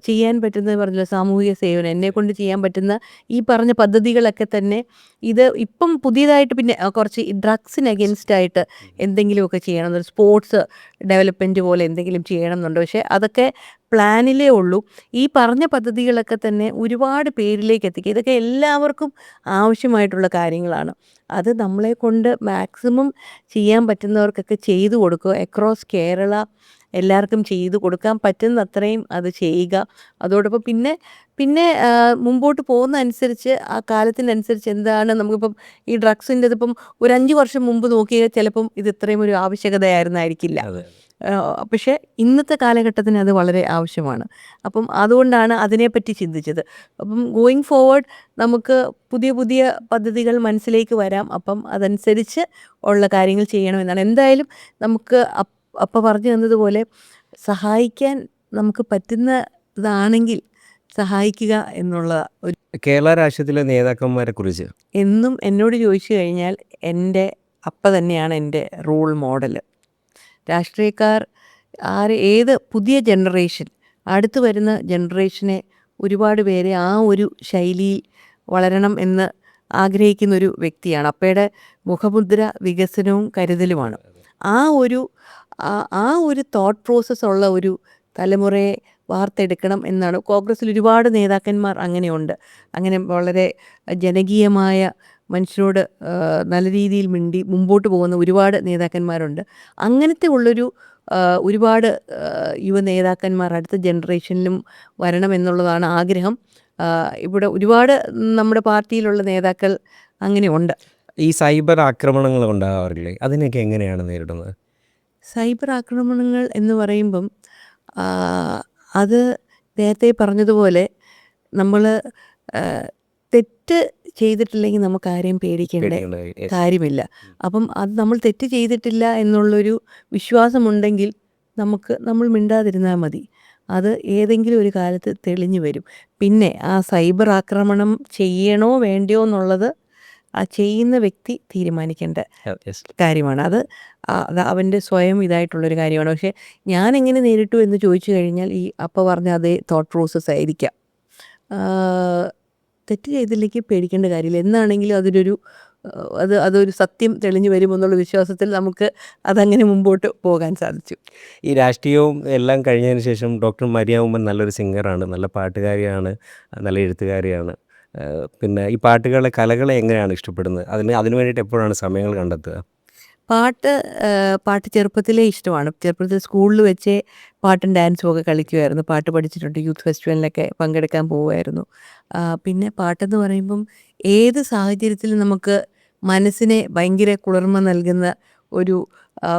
ചെയ്യാൻ പറ്റുന്നത് പറഞ്ഞല്ലോ, സാമൂഹിക സേവനം, എന്നെക്കൊണ്ട് ചെയ്യാൻ പറ്റുന്ന ഈ പറഞ്ഞ പദ്ധതികളൊക്കെ തന്നെ ഇത് ഇപ്പം പുതിയതായിട്ട് പിന്നെ കുറച്ച് ഡ്രഗ്സിന് അഗെൻസ്റ്റായിട്ട് എന്തെങ്കിലുമൊക്കെ ചെയ്യണം, സ്പോർട്സ് ഡെവലപ്മെൻറ്റ് പോലെ എന്തെങ്കിലും ചെയ്യണമെന്നുണ്ട്. പക്ഷേ അതൊക്കെ പ്ലാനിലേ ഉള്ളൂ. ഈ പറഞ്ഞ പദ്ധതികളൊക്കെ തന്നെ ഒരുപാട് പേരിലേക്ക് എത്തിക്കുക, ഇതൊക്കെ എല്ലാവർക്കും ആവശ്യമായിട്ടുള്ള കാര്യങ്ങളാണ്. അത് നമ്മളെ കൊണ്ട് മാക്സിമം ചെയ്യാൻ പറ്റുന്നവർക്കൊക്കെ ചെയ്തു കൊടുക്കുക. അക്രോസ് കേരള എല്ലാവർക്കും ചെയ്തു കൊടുക്കാൻ പറ്റുന്ന അത്രയും അത് ചെയ്യുക. അതോടൊപ്പം പിന്നെ മുമ്പോട്ട് പോകുന്ന അനുസരിച്ച് ആ കാലത്തിനനുസരിച്ച് എന്താണ് നമുക്കിപ്പം ഈ ഡ്രഗ്സിൻ്റെ ഇതിപ്പം ഒരു 5 വർഷം മുമ്പ് നോക്കിയാൽ ചിലപ്പം ഇത് ഇത്രയും ഒരു ആവശ്യകതയായിരുന്നായിരിക്കില്ല. പക്ഷേ ഇന്നത്തെ കാലഘട്ടത്തിന് അത് വളരെ ആവശ്യമാണ്. അപ്പം അതുകൊണ്ടാണ് അതിനെപ്പറ്റി ചിന്തിച്ചത്. അപ്പം ഗോയിങ് ഫോർവേഡ് നമുക്ക് പുതിയ പുതിയ പദ്ധതികൾ മനസ്സിലേക്ക് വരാം. അപ്പം അതനുസരിച്ച് ഉള്ള കാര്യങ്ങൾ ചെയ്യണമെന്നാണ്. എന്തായാലും നമുക്ക് പറഞ്ഞു തന്നതുപോലെ സഹായിക്കാൻ നമുക്ക് പറ്റുന്നതാണെങ്കിൽ സഹായിക്കുക എന്നുള്ള ഒരു കേരള രാഷ്ട്രീയത്തിലെ നേതാക്കന്മാരെ കുറിച്ച് എന്നും എന്നോട് ചോദിച്ചു കഴിഞ്ഞാൽ എൻ്റെ അപ്പ തന്നെയാണ് എൻ്റെ റോൾ മോഡൽ. രാഷ്ട്രീയക്കാർ ഏത് പുതിയ ജനറേഷൻ, അടുത്ത് വരുന്ന ജനറേഷനെ ഒരുപാട് പേരെ ആ ഒരു ശൈലിയിൽ വളരണം എന്ന് ആഗ്രഹിക്കുന്നൊരു വ്യക്തിയാണ്. അപ്പയുടെ മുഖമുദ്ര വികസനവും കരുതലുമാണ്. ആ ഒരു തോട്ട് പ്രോസസ്സ് ഉള്ള ഒരു തലമുറയെ വാർത്തെടുക്കണം എന്നാണ്. കോൺഗ്രസ്സിൽ ഒരുപാട് നേതാക്കന്മാർ അങ്ങനെയുണ്ട്. അങ്ങനെ വളരെ ജനകീയമായ മനുഷ്യരോട് നല്ല രീതിയിൽ മിണ്ടി മുമ്പോട്ട് പോകുന്ന ഒരുപാട് നേതാക്കന്മാരുണ്ട്. അങ്ങനത്തെ ഉള്ളൊരു ഒരുപാട് യുവ നേതാക്കന്മാർ അടുത്ത ജനറേഷനിലും വരണമെന്നുള്ളതാണ് ആഗ്രഹം. ഇവിടെ ഒരുപാട് നമ്മുടെ പാർട്ടിയിലുള്ള നേതാക്കൾ അങ്ങനെ ഉണ്ട്. ഈ സൈബർ ആക്രമണങ്ങൾ ഉണ്ടാകാറില്ലേ? അതിനെയൊക്കെ എങ്ങനെയാണ് നേരിടുന്നത്? സൈബർ ആക്രമണങ്ങൾ എന്ന് പറയുമ്പം ആ, അത് നേരത്തെ പറഞ്ഞതുപോലെ നമ്മൾ തെറ്റ് ചെയ്തിട്ടില്ലെങ്കിൽ നമുക്ക് ആരെയും പേടിക്കേണ്ട പേടിക്കേണ്ട യെസ്. കാര്യമില്ല. അപ്പം അത് നമ്മൾ തെറ്റ് ചെയ്തിട്ടില്ല എന്നുള്ളൊരു വിശ്വാസമുണ്ടെങ്കിൽ നമ്മൾ മിണ്ടാതിരുന്നാൽ മതി. അത് ഏതെങ്കിലും ഒരു കാലത്ത് തെളിഞ്ഞു വരും. പിന്നെ ആ സൈബർ ആക്രമണം ചെയ്യണോ വേണ്ടയോ എന്നുള്ളത് ആ ചെയ്യുന്ന വ്യക്തി തീരുമാനിക്കേണ്ട യെസ്. കാര്യമാണ്. അത് അവൻ്റെ സ്വയം ഇതായിട്ടുള്ളൊരു കാര്യമാണ്. പക്ഷേ ഞാൻ എങ്ങനെ നേരിട്ടു എന്ന് ചോദിച്ചു കഴിഞ്ഞാൽ ഈ പറഞ്ഞ അതേ തോട്ട് പ്രോസസ്സ് ആയിരിക്കാം. തെറ്റ് ചെയ്തില്ലെങ്കിൽ പേടിക്കേണ്ട കാര്യമില്ല. എന്നാണെങ്കിലും അതൊരു സത്യം തെളിഞ്ഞു വരുമെന്നുള്ള വിശ്വാസത്തിൽ നമുക്ക് അതങ്ങനെ മുമ്പോട്ട് പോകാൻ സാധിച്ചു. ഈ രാഷ്ട്രീയവും എല്ലാം കഴിഞ്ഞതിന് ശേഷം ഡോക്ടർ മരിയ ഉമ്മൻ നല്ലൊരു സിംഗറാണ്, നല്ല പാട്ടുകാരിയാണ്, നല്ല എഴുത്തുകാരിയാണ്. പിന്നെ ഈ കലകളെ എങ്ങനെയാണ് ഇഷ്ടപ്പെടുന്നത്? അതിന് വേണ്ടിയിട്ട് എപ്പോഴാണ് സമയങ്ങൾ കണ്ടെത്തുക? പാട്ട് ചെറുപ്പത്തിലേ ഇഷ്ടമാണ്. ചെറുപ്പത്തിൽ സ്കൂളിൽ വെച്ചേ പാട്ടും ഡാൻസും ഒക്കെ കളിക്കുമായിരുന്നു. പാട്ട് പഠിച്ചിട്ടുണ്ട്. യൂത്ത് ഫെസ്റ്റിവലിലൊക്കെ പങ്കെടുക്കാൻ പോവുമായിരുന്നു. പിന്നെ പാട്ടെന്ന് പറയുമ്പം ഏത് സാഹചര്യത്തിലും നമുക്ക് മനസ്സിനെ ഭയങ്കര കുളിർമ നൽകുന്ന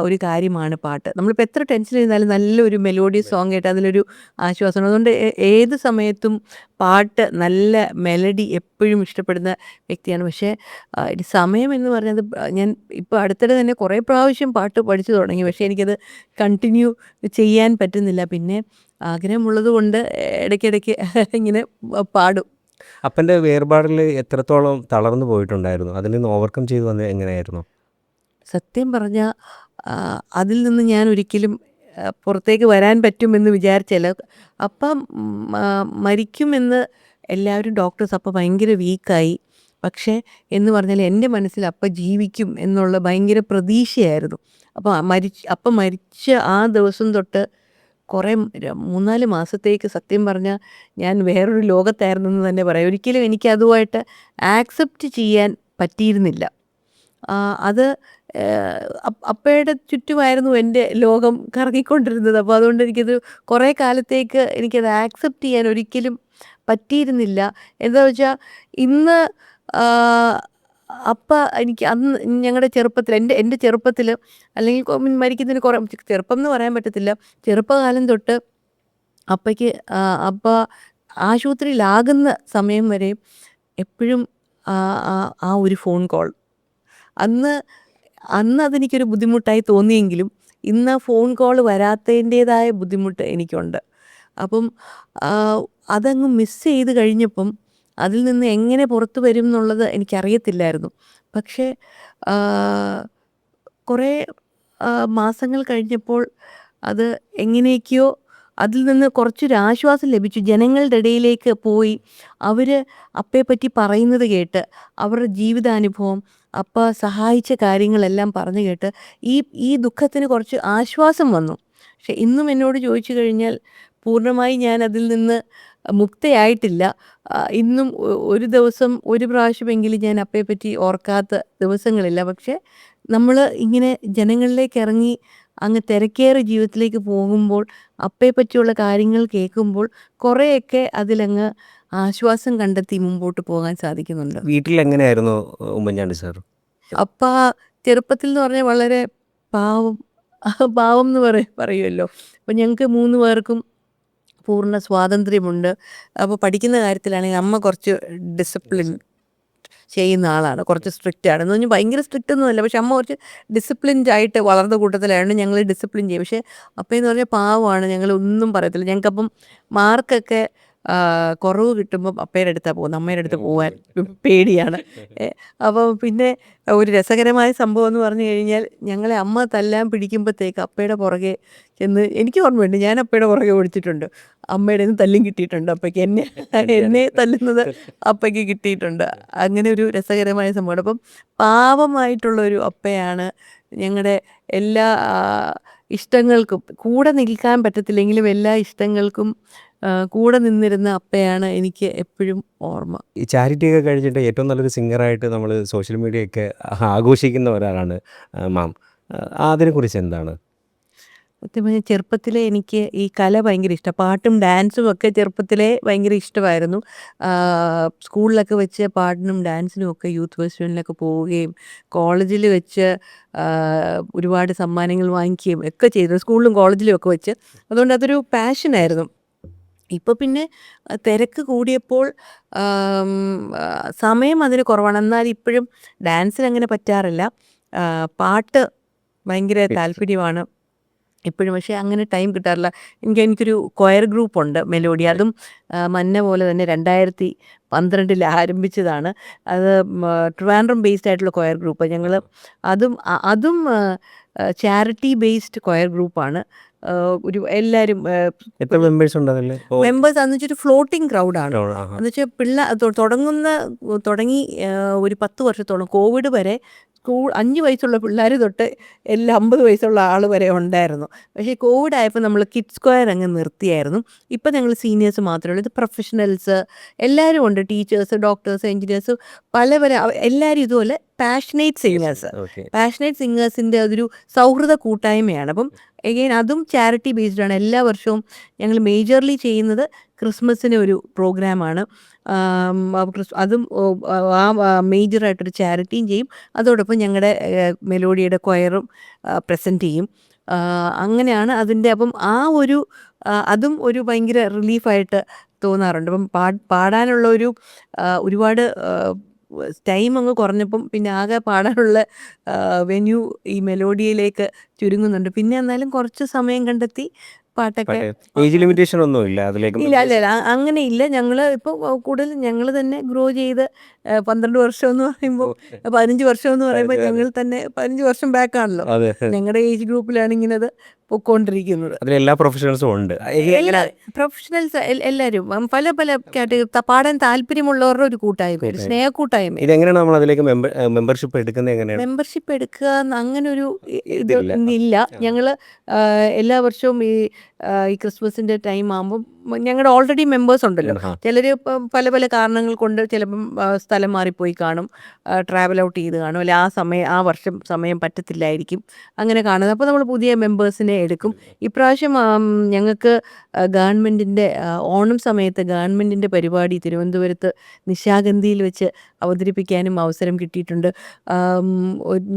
ഒരു കാര്യമാണ് പാട്ട്. നമ്മളിപ്പോൾ എത്ര ടെൻഷനിരുന്നാലും നല്ലൊരു മെലോഡിയസ് സോങ് കേട്ടാൽ അതിലൊരു ആശ്വാസമാണ്. അതുകൊണ്ട് ഏത് സമയത്തും പാട്ട് നല്ല മെലഡി എപ്പോഴും ഇഷ്ടപ്പെടുന്ന വ്യക്തിയാണ്. പക്ഷേ ഈ സമയം എന്ന് പറഞ്ഞത് ഞാൻ ഇപ്പോൾ അടുത്തിടെ തന്നെ കുറേ പ്രാവശ്യം പാട്ട് പഠിച്ചു തുടങ്ങി. പക്ഷേ എനിക്കത് കണ്ടിന്യൂ ചെയ്യാൻ പറ്റുന്നില്ല. പിന്നെ ആഗ്രഹമുള്ളത് കൊണ്ട് ഇടയ്ക്കിടയ്ക്ക് ഇങ്ങനെ പാടും. അപ്പൻ്റെ വേർപാടിൽ എത്രത്തോളം തളർന്നു പോയിട്ടുണ്ടായിരുന്നു? അതിൽ നിന്ന് ഓവർകം ചെയ്ത് വന്നത് എങ്ങനെയായിരുന്നു? സത്യം പറഞ്ഞാൽ അതിൽ നിന്ന് ഞാൻ ഒരിക്കലും പുറത്തേക്ക് വരാൻ പറ്റുമെന്ന് വിചാരിച്ചില്ല. അപ്പം മരിക്കുമെന്ന് എല്ലാവരും ഡോക്ടേഴ്സ് അപ്പം ഭയങ്കര വീക്കായി. പക്ഷേ എന്ന് പറഞ്ഞാൽ എൻ്റെ മനസ്സിൽ അപ്പം ജീവിക്കും എന്നുള്ള ഭയങ്കര പ്രതീക്ഷയായിരുന്നു. അപ്പം മരിച്ച ആ ദിവസം തൊട്ട് കുറേ 3-4 മാസത്തേക്ക് സത്യം പറഞ്ഞാൽ ഞാൻ വേറൊരു ലോകത്തായിരുന്നെന്ന് തന്നെ പറയാം. ഒരിക്കലും എനിക്ക് അതുമായിട്ട് ആക്സെപ്റ്റ് ചെയ്യാൻ പറ്റിയിരുന്നില്ല. അത് അപ്പയുടെ ചുറ്റുമായിരുന്നു എൻ്റെ ലോകം കറങ്ങിക്കൊണ്ടിരുന്നത്. അപ്പോൾ അതുകൊണ്ട് എനിക്കത് കുറേ കാലത്തേക്ക് എനിക്കത് ആക്സെപ്റ്റ് ചെയ്യാൻ ഒരിക്കലും പറ്റിയിരുന്നില്ല. എന്താണെന്ന് വെച്ചാൽ ഇന്ന് എനിക്ക് അന്ന് ഞങ്ങളുടെ ചെറുപ്പത്തിൽ എൻ്റെ ചെറുപ്പത്തിൽ അല്ലെങ്കിൽ മരിക്കുന്നതിന് കുറേ ചെറുപ്പം എന്ന് പറയാൻ പറ്റത്തില്ല. ചെറുപ്പകാലം തൊട്ട് അപ്പയ്ക്ക് അപ്പ ആശുപത്രിയിലാകുന്ന സമയം വരെ എപ്പോഴും ആ ഒരു ഫോൺ കോൾ അന്ന് അതെനിക്കൊരു ബുദ്ധിമുട്ടായി തോന്നിയെങ്കിലും ഇന്ന് ആ ഫോൺ കോൾ വരാത്തതിൻ്റേതായ ബുദ്ധിമുട്ട് എനിക്കുണ്ട്. അപ്പം അതങ്ങ് മിസ് ചെയ്ത് കഴിഞ്ഞപ്പം അതിൽ നിന്ന് എങ്ങനെ പുറത്തു വരും എന്നുള്ളത് എനിക്കറിയത്തില്ലായിരുന്നു. പക്ഷേ കുറേ മാസങ്ങൾ കഴിഞ്ഞപ്പോൾ അത് എങ്ങനെയൊക്കെയോ അതിൽ നിന്ന് കുറച്ചൊരാശ്വാസം ലഭിച്ചു. ജനങ്ങളുടെ ഇടയിലേക്ക് പോയി അവർ അപ്പയെപ്പറ്റി പറയുന്നത് കേട്ട് അവരുടെ ജീവിതാനുഭവം സഹായിച്ച കാര്യങ്ങളെല്ലാം പറഞ്ഞു കേട്ട് ഈ ദുഃഖത്തിന് കുറച്ച് ആശ്വാസം വന്നു. പക്ഷെ ഇന്നും എന്നോട് ചോദിച്ചു കഴിഞ്ഞാൽ പൂർണ്ണമായി ഞാൻ അതിൽ നിന്ന് മുക്തയായിട്ടില്ല. ഇന്നും ഒരു ദിവസം ഒരു പ്രാവശ്യമെങ്കിലും ഞാൻ അപ്പയെപ്പറ്റി ഓർക്കാത്ത ദിവസങ്ങളില്ല. പക്ഷേ നമ്മൾ ഇങ്ങനെ ജനങ്ങളിലേക്ക് ഇറങ്ങി അങ്ങ് തിരക്കേറിയ ജീവിതത്തിലേക്ക് പോകുമ്പോൾ അപ്പയെപ്പറ്റിയുള്ള കാര്യങ്ങൾ കേൾക്കുമ്പോൾ കുറേയൊക്കെ അതിലങ്ങ് ആശ്വാസം കണ്ടെത്തി മുമ്പോട്ട് പോകാൻ സാധിക്കുന്നുണ്ട്. വീട്ടിൽ എങ്ങനെയായിരുന്നു ഉമ്മൻചാണ്ടി സാർ? അപ്പ ചെറുപ്പത്തിൽ എന്ന് പറഞ്ഞാൽ വളരെ പാവം പാവം എന്ന് പറയുമല്ലോ. അപ്പം ഞങ്ങൾക്ക് 3 പേർക്കും പൂർണ്ണ സ്വാതന്ത്ര്യമുണ്ട്. അപ്പോൾ പഠിക്കുന്ന കാര്യത്തിലാണെങ്കിൽ അമ്മ കുറച്ച് ഡിസിപ്ലിൻ ചെയ്യുന്ന ആളാണ്. കുറച്ച് സ്ട്രിക്റ്റ് ആണ്. എന്ന് പറഞ്ഞാൽ ഭയങ്കര സ്ട്രിക്റ്റ് ഒന്നുമല്ല. പക്ഷെ അമ്മ കുറച്ച് ഡിസിപ്ലിൻഡ് ആയിട്ട് വളർന്ന കൂട്ടത്തിലായതുകൊണ്ട് ഞങ്ങൾ ഡിസിപ്ലിൻ ചെയ്യും. പക്ഷേ അപ്പയെന്ന് പറഞ്ഞാൽ പാവമാണ്. ഞങ്ങളൊന്നും പറയത്തില്ല. ഞങ്ങൾക്കപ്പം മാർക്കൊക്കെ കുറവ് കിട്ടുമ്പം അപ്പയുടെ അടുത്താണ് പോകുന്നത്. അമ്മയുടെ അടുത്ത് പോകാൻ പേടിയാണ്. അപ്പോൾ പിന്നെ ഒരു രസകരമായ സംഭവം എന്ന് പറഞ്ഞു കഴിഞ്ഞാൽ ഞങ്ങളെ അമ്മ തല്ലാൻ പിടിക്കുമ്പോഴത്തേക്ക് അപ്പയുടെ പുറകെ ചെന്ന് എനിക്ക് ഓർമ്മയുണ്ട്. ഞാൻ അപ്പയുടെ പുറകെ ഓടിച്ചിട്ടുണ്ട്. അമ്മയുടെ നിന്ന് തല്ലും കിട്ടിയിട്ടുണ്ട്. അപ്പയ്ക്ക് എന്നെ തല്ലുന്നത് അപ്പയ്ക്ക് കിട്ടിയിട്ടുണ്ട്. അങ്ങനെ ഒരു രസകരമായ സംഭവമാണ്. അപ്പം പാവമായിട്ടുള്ളൊരു അപ്പയാണ് ഞങ്ങളുടെ എല്ലാ ഇഷ്ടങ്ങൾക്കും കൂടെ നിൽക്കാൻ പറ്റത്തില്ലെങ്കിലും എല്ലാ ഇഷ്ടങ്ങൾക്കും കൂടെ നിന്നിരുന്ന അപ്പയാണ് എനിക്ക് എപ്പോഴും ഓർമ്മ. ഈ ചാരിറ്റിയൊക്കെ കഴിഞ്ഞിട്ട് ഏറ്റവും നല്ലൊരു സിംഗറായിട്ട് നമ്മൾ സോഷ്യൽ മീഡിയയൊക്കെ ആഘോഷിക്കുന്ന ഒരാളാണ് മാം. അതിനെക്കുറിച്ച് എന്താണ്? സത്യം പറഞ്ഞാൽ ചെറുപ്പത്തിലേ എനിക്ക് ഈ കല ഭയങ്കര ഇഷ്ടമാണ്. പാട്ടും ഡാൻസും ഒക്കെ ചെറുപ്പത്തിലേ ഭയങ്കര ഇഷ്ടമായിരുന്നു. സ്കൂളിലൊക്കെ വെച്ച് പാട്ടിനും ഡാൻസിനും ഒക്കെ യൂത്ത് ഫെസ്റ്റിവലിനൊക്കെ പോവുകയും കോളേജിൽ വെച്ച് ഒരുപാട് സമ്മാനങ്ങൾ വാങ്ങിക്കുകയും ഒക്കെ ചെയ്തു, സ്കൂളിലും കോളേജിലും ഒക്കെ വെച്ച്. അതുകൊണ്ട് അതൊരു പാഷനായിരുന്നു. ഇപ്പോൾ പിന്നെ തിരക്ക് കൂടിയപ്പോൾ ആം, ആ, സമയം അതിന് കുറവാണ്. എന്നാൽ ഇപ്പോഴും ഡാൻസിന് അങ്ങനെ പറ്റാറില്ല. പാട്ട് ഭയങ്കര താല്പര്യമാണ് ഇപ്പോഴും, പക്ഷേ അങ്ങനെ ടൈം കിട്ടാറില്ല. എനിക്കൊരു കൊയർ ഗ്രൂപ്പുണ്ട്, മെലോഡി. അതും മന്ന പോലെ തന്നെ 2012 ആരംഭിച്ചതാണ്. അത് ട്രിവാൻഡ്രം ബേസ്ഡ് ആയിട്ടുള്ള കൊയർ ഗ്രൂപ്പ്. ഞങ്ങൾ അതും ചാരിറ്റി ബേസ്ഡ് കൊയർ ഗ്രൂപ്പാണ്. ഒരു എല്ലാവരും എത്ര മെമ്പേഴ്സ് ഉണ്ട് അതിൽ? മെമ്പേഴ്സ് എന്ന് വെച്ചിട്ട് ഫ്ലോട്ടിംഗ് ക്രൗഡാണ്. ആഹാ. എന്ന് വെച്ചാൽ തുടങ്ങി ഒരു 10 വർഷത്തോളം, കോവിഡ് വരെ 5 വയസ്സുള്ള പിള്ളേർ തൊട്ട് 50 വയസ്സുള്ള ആൾ വരെ ഉണ്ടായിരുന്നു. പക്ഷേ കോവിഡ് ആയപ്പോൾ നമ്മൾ കിഡ്സ് സ്ക്വയർ അങ്ങ് നിർത്തിയായിരുന്നു. ഇപ്പം ഞങ്ങൾ സീനിയേഴ്സ് മാത്രമേ ഉള്ളൂ. ഇത് പ്രൊഫഷണൽസ് എല്ലാവരും ഉണ്ട്, ടീച്ചേഴ്സ്, ഡോക്ടേഴ്സ്, എൻജിനീയേഴ്സ്, എല്ലാവരും ഇതുപോലെ പാഷനേറ്റ് സിംഗേഴ്സ്. ഓക്കെ. പാഷനേറ്റ് സിംഗേഴ്സിൻ്റെ അതൊരു സൗഹൃദ കൂട്ടായ്മയാണ്. അപ്പം എഗെയിൻ അതും ചാരിറ്റി ബേസ്ഡാണ്. എല്ലാ വർഷവും ഞങ്ങൾ മേജർലി ചെയ്യുന്നത് ക്രിസ്മസിന് ഒരു പ്രോഗ്രാമാണ്. അതും മേജറായിട്ടൊരു ചാരിറ്റിയും ചെയ്യും, അതോടൊപ്പം ഞങ്ങളുടെ മെലോഡിയുടെ കൊയറും പ്രസൻറ്റ് ചെയ്യും. അങ്ങനെയാണ് അതിൻ്റെ. അപ്പം അതും ഒരു ഭയങ്കര റിലീഫായിട്ട് തോന്നാറുണ്ട്. അപ്പം പാടാനുള്ള ഒരുപാട് ടൈം അങ്ങ് കുറഞ്ഞപ്പം പിന്നെ ആകെ പാടാനുള്ള വെന്യൂ ഈ മെലോഡിയിലേക്ക് ചുരുങ്ങുന്നുണ്ട്. പിന്നെ എന്നാലും കുറച്ച് സമയം കണ്ടെത്തി പാട്ടൊക്കെ. ഏജ് ലിമിറ്റേഷൻ ഒന്നും ഇല്ല അതിലേക്ക്? ഇല്ല, അങ്ങനെ ഇല്ല. ഞങ്ങൾ ഇപ്പോൾ കൂടുതൽ ഞങ്ങൾ തന്നെ ഗ്രോ ചെയ്ത് 12 വർഷം എന്ന് പറയുമ്പോൾ 15 വർഷം എന്ന് പറയുമ്പോൾ ഞങ്ങൾ തന്നെ 15 വർഷം ബാക്കാണല്ലോ. അതെ. ഞങ്ങളുടെ ഏജ് ഗ്രൂപ്പിലാണ് ഇങ്ങനെ അത് പൊയ്ക്കൊണ്ടിരിക്കുന്നത്. അതിലെല്ലാ പ്രൊഫഷണൽസും ഉണ്ട്. പ്രൊഫഷണൽസ് എല്ലാവരും പല കാറ്റഗറി, പാടാൻ താല്പര്യമുള്ളവരുടെ ഒരു കൂട്ടായ്മ, ഒരു സ്നേഹക്കൂട്ടായ്മ. ഇതെങ്ങനെയാണ് നമ്മൾ അതിലേക്ക് മെമ്പർഷിപ്പ് എടുക്കുന്നത്? എങ്ങനെയാണ് മെമ്പർഷിപ്പ് എടുക്കുക അങ്ങനെ ഒരു ഇല്ല. ഞങ്ങൾ എല്ലാ വർഷവും ഈ ക്രിസ്മസിൻ്റെ ടൈം ആകുമ്പം ഞങ്ങളുടെ ഓൾറെഡി മെമ്പേഴ്സ് ഉണ്ടല്ലോ. ചിലർ പല കാരണങ്ങൾ കൊണ്ട് ചിലപ്പം സ്ഥലം മാറിപ്പോയി കാണും, ട്രാവൽ ഔട്ട് ചെയ്ത് കാണും, അല്ലെ ആ വർഷം സമയം പറ്റത്തില്ലായിരിക്കും, അങ്ങനെ കാണുന്നത്. അപ്പോൾ നമ്മൾ പുതിയ മെമ്പേഴ്സിനെ എടുക്കും. ഇപ്രാവശ്യം ഞങ്ങൾക്ക് ഗവൺമെൻറ്റിൻ്റെ ഓണം സമയത്ത് ഗവൺമെൻറ്റിൻ്റെ പരിപാടി തിരുവനന്തപുരത്ത് നിശാഗന്ധിയിൽ വെച്ച് അവതരിപ്പിക്കാനും അവസരം കിട്ടിയിട്ടുണ്ട്.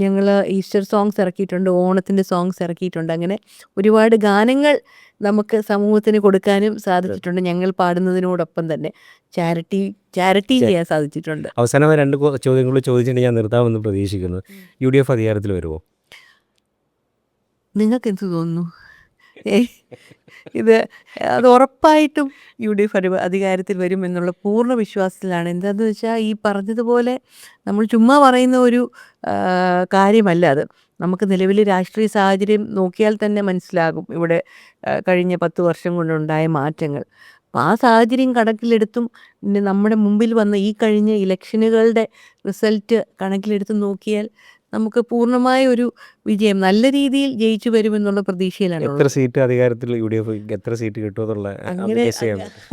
ഞങ്ങൾ ഈസ്റ്റർ സോങ്സ് ഇറക്കിയിട്ടുണ്ട്, ഓണത്തിൻ്റെ സോങ്സ് ഇറക്കിയിട്ടുണ്ട്. അങ്ങനെ ഒരുപാട് ഗാനങ്ങൾ നമുക്ക് സമൂഹത്തിന് കൊടുക്കാനും സാധിച്ചിട്ടുണ്ട്. ഞങ്ങൾ പാടുന്നതിനോടൊപ്പം തന്നെ ചാരിറ്റി ചെയ്യാൻ സാധിച്ചിട്ടുണ്ട്. അവസാനമായി 2 ചോദ്യങ്ങൾ ചോദിച്ചിട്ട് ഞാൻ നിർത്താമെന്ന് പ്രതീക്ഷിക്കുന്നു. UDF അധികാരത്തിൽ വരുമോ? നിങ്ങൾക്ക് എന്ത് തോന്നുന്നു? അത് ഉറപ്പായിട്ടും UDF അധികാരത്തിൽ വരും എന്നുള്ള പൂർണ്ണ വിശ്വാസത്തിലാണ്. എന്താണെന്ന് വെച്ചാൽ ഈ പറഞ്ഞതുപോലെ നമ്മൾ ചുമ്മാ പറയുന്ന ഒരു കാര്യമല്ല അത്. നമുക്ക് നിലവിലെ രാഷ്ട്രീയ സാഹചര്യം നോക്കിയാൽ തന്നെ മനസ്സിലാകും ഇവിടെ കഴിഞ്ഞ 10 വർഷം കൊണ്ടുണ്ടായ മാറ്റങ്ങൾ. അപ്പോൾ ആ സാഹചര്യം കണക്കിലെടുത്തും പിന്നെ നമ്മുടെ മുമ്പിൽ വന്ന ഈ കഴിഞ്ഞ ഇലക്ഷനുകളുടെ റിസൾട്ട് കണക്കിലെടുത്തും നോക്കിയാൽ നമുക്ക് പൂർണ്ണമായ ഒരു വിജയം, നല്ല രീതിയിൽ ജയിച്ചു വരുമെന്നുള്ള പ്രതീക്ഷയിലാണ്. എത്ര സീറ്റ് അധികാരത്തിൽ UDF എത്ര സീറ്റ് കിട്ടുമെന്നുള്ള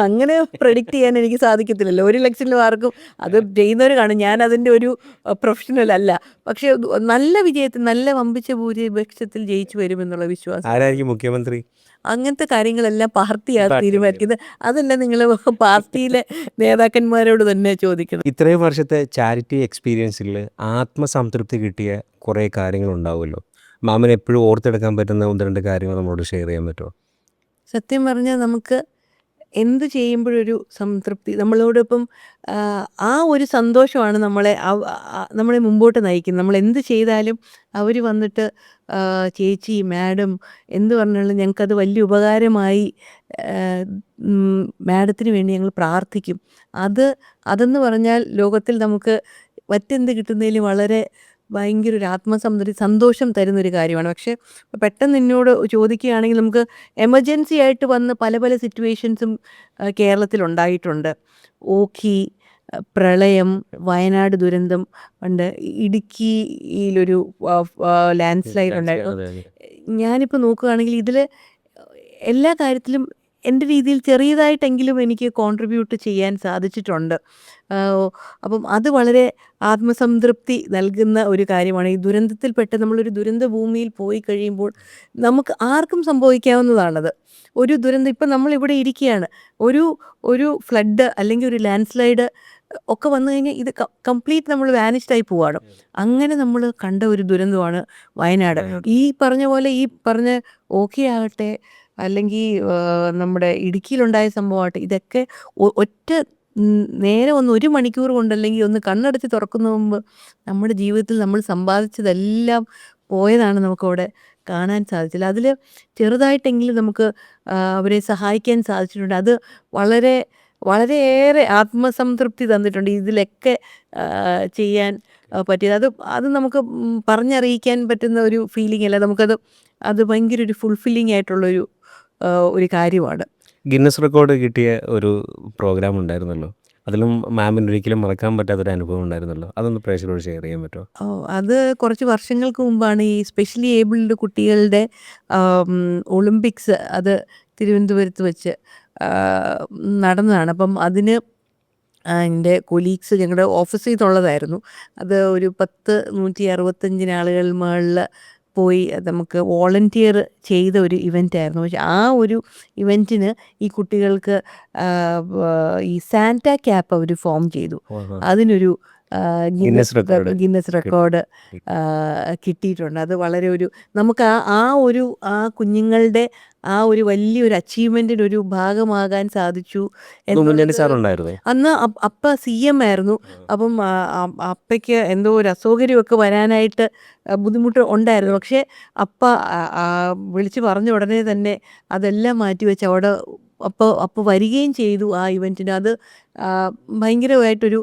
അങ്ങനെ പ്രഡിക്റ്റ് ചെയ്യാൻ എനിക്ക് സാധിക്കത്തില്ലല്ലോ. ഒരു ഇലക്ഷനിലും ആർക്കും അത് ചെയ്യുന്നവർ കാണും. ഞാൻ അതിൻ്റെ ഒരു പ്രൊഫഷണൽ അല്ല. പക്ഷേ നല്ല വിജയത്തിൽ, നല്ല വമ്പിച്ച ഭൂരിപക്ഷത്തിൽ ജയിച്ചു വരുമെന്നുള്ള വിശ്വാസം. ആരായിരിക്കും മുഖ്യമന്ത്രി? അങ്ങനത്തെ കാര്യങ്ങളെല്ലാം പാർട്ടിയാണ് തീരുമാനിക്കുന്നത്. അതെല്ലാം നിങ്ങൾ പാർട്ടിയിലെ നേതാക്കന്മാരോട് തന്നെ ചോദിക്കണം. ഇത്രയും വർഷത്തെ ചാരിറ്റി എക്സ്പീരിയൻസിൽ ആത്മസംതൃപ്തി കിട്ടിയ കുറേ കാര്യങ്ങളുണ്ടാവുമല്ലോ. മാമന് എപ്പോഴും ഓർത്തെടുക്കാൻ പറ്റുന്ന 1-2 കാര്യങ്ങൾ നമ്മളോട് ഷെയർ ചെയ്യാൻ പറ്റുമോ? സത്യം പറഞ്ഞാൽ നമുക്ക് എന്ത് ചെയ്യുമ്പോഴൊരു സംതൃപ്തി, നമ്മളോടൊപ്പം ആ ഒരു സന്തോഷമാണ് നമ്മളെ മുമ്പോട്ട് നയിക്കുന്നത്. നമ്മൾ എന്ത് ചെയ്താലും അവർ വന്നിട്ട് ചേച്ചി, മാഡം എന്ത് പറഞ്ഞാലും ഞങ്ങൾക്കത് വലിയ ഉപകാരമായി, മാഡത്തിന് വേണ്ടി ഞങ്ങൾ പ്രാർത്ഥിക്കും. അതെന്ന് പറഞ്ഞാൽ ലോകത്തിൽ നമുക്ക് മറ്റെന്ത് കിട്ടുന്നതിലും വളരെ ഭയങ്കര ഒരു സന്തോഷം തരുന്നൊരു കാര്യമാണ്. പക്ഷേ പെട്ടെന്ന് എന്നോട് ചോദിക്കുകയാണെങ്കിൽ നമുക്ക് എമർജൻസി ആയിട്ട് വന്ന് പല സിറ്റുവേഷൻസും കേരളത്തിലുണ്ടായിട്ടുണ്ട്. ഓഖി, പ്രളയം, വയനാട് ദുരന്തം, പണ്ട് ഇടുക്കിയിലൊരു ലാൻഡ് സ്ലൈഡ് ഉണ്ടായിരുന്നു. ഞാനിപ്പോൾ നോക്കുകയാണെങ്കിൽ ഇതിൽ എല്ലാ കാര്യത്തിലും എൻ്റെ രീതിയിൽ ചെറിയതായിട്ടെങ്കിലും എനിക്ക് കോൺട്രിബ്യൂട്ട് ചെയ്യാൻ സാധിച്ചിട്ടുണ്ട്. അപ്പം അത് വളരെ ആത്മസംതൃപ്തി നൽകുന്ന ഒരു കാര്യമാണ്. ഈ ദുരന്തത്തിൽപ്പെട്ട് നമ്മളൊരു ദുരന്ത ഭൂമിയിൽ പോയി കഴിയുമ്പോൾ നമുക്ക് ആർക്കും സംഭവിക്കാവുന്നതാണത്. ഒരു ദുരന്തം ഇപ്പം നമ്മളിവിടെ ഇരിക്കുകയാണ്. ഒരു ഒരു ഫ്ലഡ് അല്ലെങ്കിൽ ഒരു ലാൻഡ് സ്ലൈഡ് ഒക്കെ വന്നു കഴിഞ്ഞാൽ ഇത് കംപ്ലീറ്റ് നമ്മൾ വാനിഷ്ഡ് ആയി പോവാണ്. അങ്ങനെ നമ്മൾ കണ്ട ഒരു ദുരന്തമാണ് വയനാട്. ഈ പറഞ്ഞ പോലെ ഈ പറഞ്ഞ ഓഖി ആകട്ടെ അല്ലെങ്കിൽ നമ്മുടെ ഇടുക്കിയിലുണ്ടായ സംഭവമാകട്ടെ, ഇതൊക്കെ ഒറ്റ നേരെ ഒന്ന് 1 മണിക്കൂർ കൊണ്ട് അല്ലെങ്കിൽ ഒന്ന് കണ്ണടച്ച് തുറക്കുന്ന മുമ്പ് നമ്മുടെ ജീവിതത്തിൽ നമ്മൾ സമ്പാദിച്ചതെല്ലാം പോയതാണ് നമുക്കവിടെ കാണാൻ സാധിച്ചില്ല. അതിൽ ചെറുതായിട്ടെങ്കിലും നമുക്ക് അവരെ സഹായിക്കാൻ സാധിച്ചിട്ടുണ്ട്. അത് വളരെ വളരെയേറെ ആത്മസംതൃപ്തി തന്നിട്ടുണ്ട്. ഇതിലൊക്കെ ചെയ്യാൻ പറ്റിയത് അത് അത് നമുക്ക് പറഞ്ഞറിയിക്കാൻ പറ്റുന്ന ഒരു ഫീലിംഗ് അല്ല. അത് ഭയങ്കര ഒരു ഫുൾഫില്ലിംഗ് ആയിട്ടുള്ളൊരു ഒരു കാര്യമാണ്. ഗിന്നസ് റെക്കോർഡ് കിട്ടിയ ഒരു പ്രോഗ്രാം ഉണ്ടായിരുന്നല്ലോ, അതിലും മാമിന് ഒരിക്കലും മറക്കാൻ പറ്റാത്തൊരു അനുഭവം ഉണ്ടായിരുന്നല്ലോ, അതൊന്ന് പ്രേക്ഷകരോട് ഷെയർ ചെയ്യാൻ പറ്റുമോ? അത് കുറച്ച് വർഷങ്ങൾക്ക് മുമ്പാണ്. ഈ സ്പെഷ്യലി ഏബിൾഡ് കുട്ടികളുടെ ഒളിമ്പിക്സ് അത് തിരുവനന്തപുരത്ത് വെച്ച് നടന്നതാണ്. അപ്പം അതിന് എൻ്റെ കൊലീഗ്സ് ഞങ്ങളുടെ ഓഫീസിൽ നിന്നുള്ളതായിരുന്നു. അത് ഒരു 165 ആളുകൾ മുകളിൽ പോയി നമുക്ക് വോളണ്ടിയർ ചെയ്ത ഒരു ഇവൻ്റായിരുന്നു. പക്ഷെ ആ ഒരു ഇവൻറ്റിന് ഈ കുട്ടികൾക്ക് ഈ സാന്റ ക്യാപ്പ് അവർ ഫോം ചെയ്തു. അതിനൊരു ഗിന്നസ് റെക്കോർഡ് കിട്ടിയിട്ടുണ്ട്. അത് വളരെ ഒരു നമുക്ക് ആ കുഞ്ഞുങ്ങളുടെ ആ ഒരു വലിയൊരു അച്ചീവ്മെൻറ്റിൻ്റെ ഒരു ഭാഗമാകാൻ സാധിച്ചു. അന്ന് അപ്പ CM ആയിരുന്നു. അപ്പം അപ്പയ്ക്ക് എന്തോ ഒരു അസൗകര്യമൊക്കെ വരാനായിട്ട് ബുദ്ധിമുട്ട് ഉണ്ടായിരുന്നു. പക്ഷേ അപ്പ വിളിച്ച് പറഞ്ഞ ഉടനെ തന്നെ അതെല്ലാം മാറ്റിവെച്ച് അവിടെ അപ്പോൾ വരികയും ചെയ്തു ആ ഇവൻറ്റിന്. അത് ഭയങ്കരമായിട്ടൊരു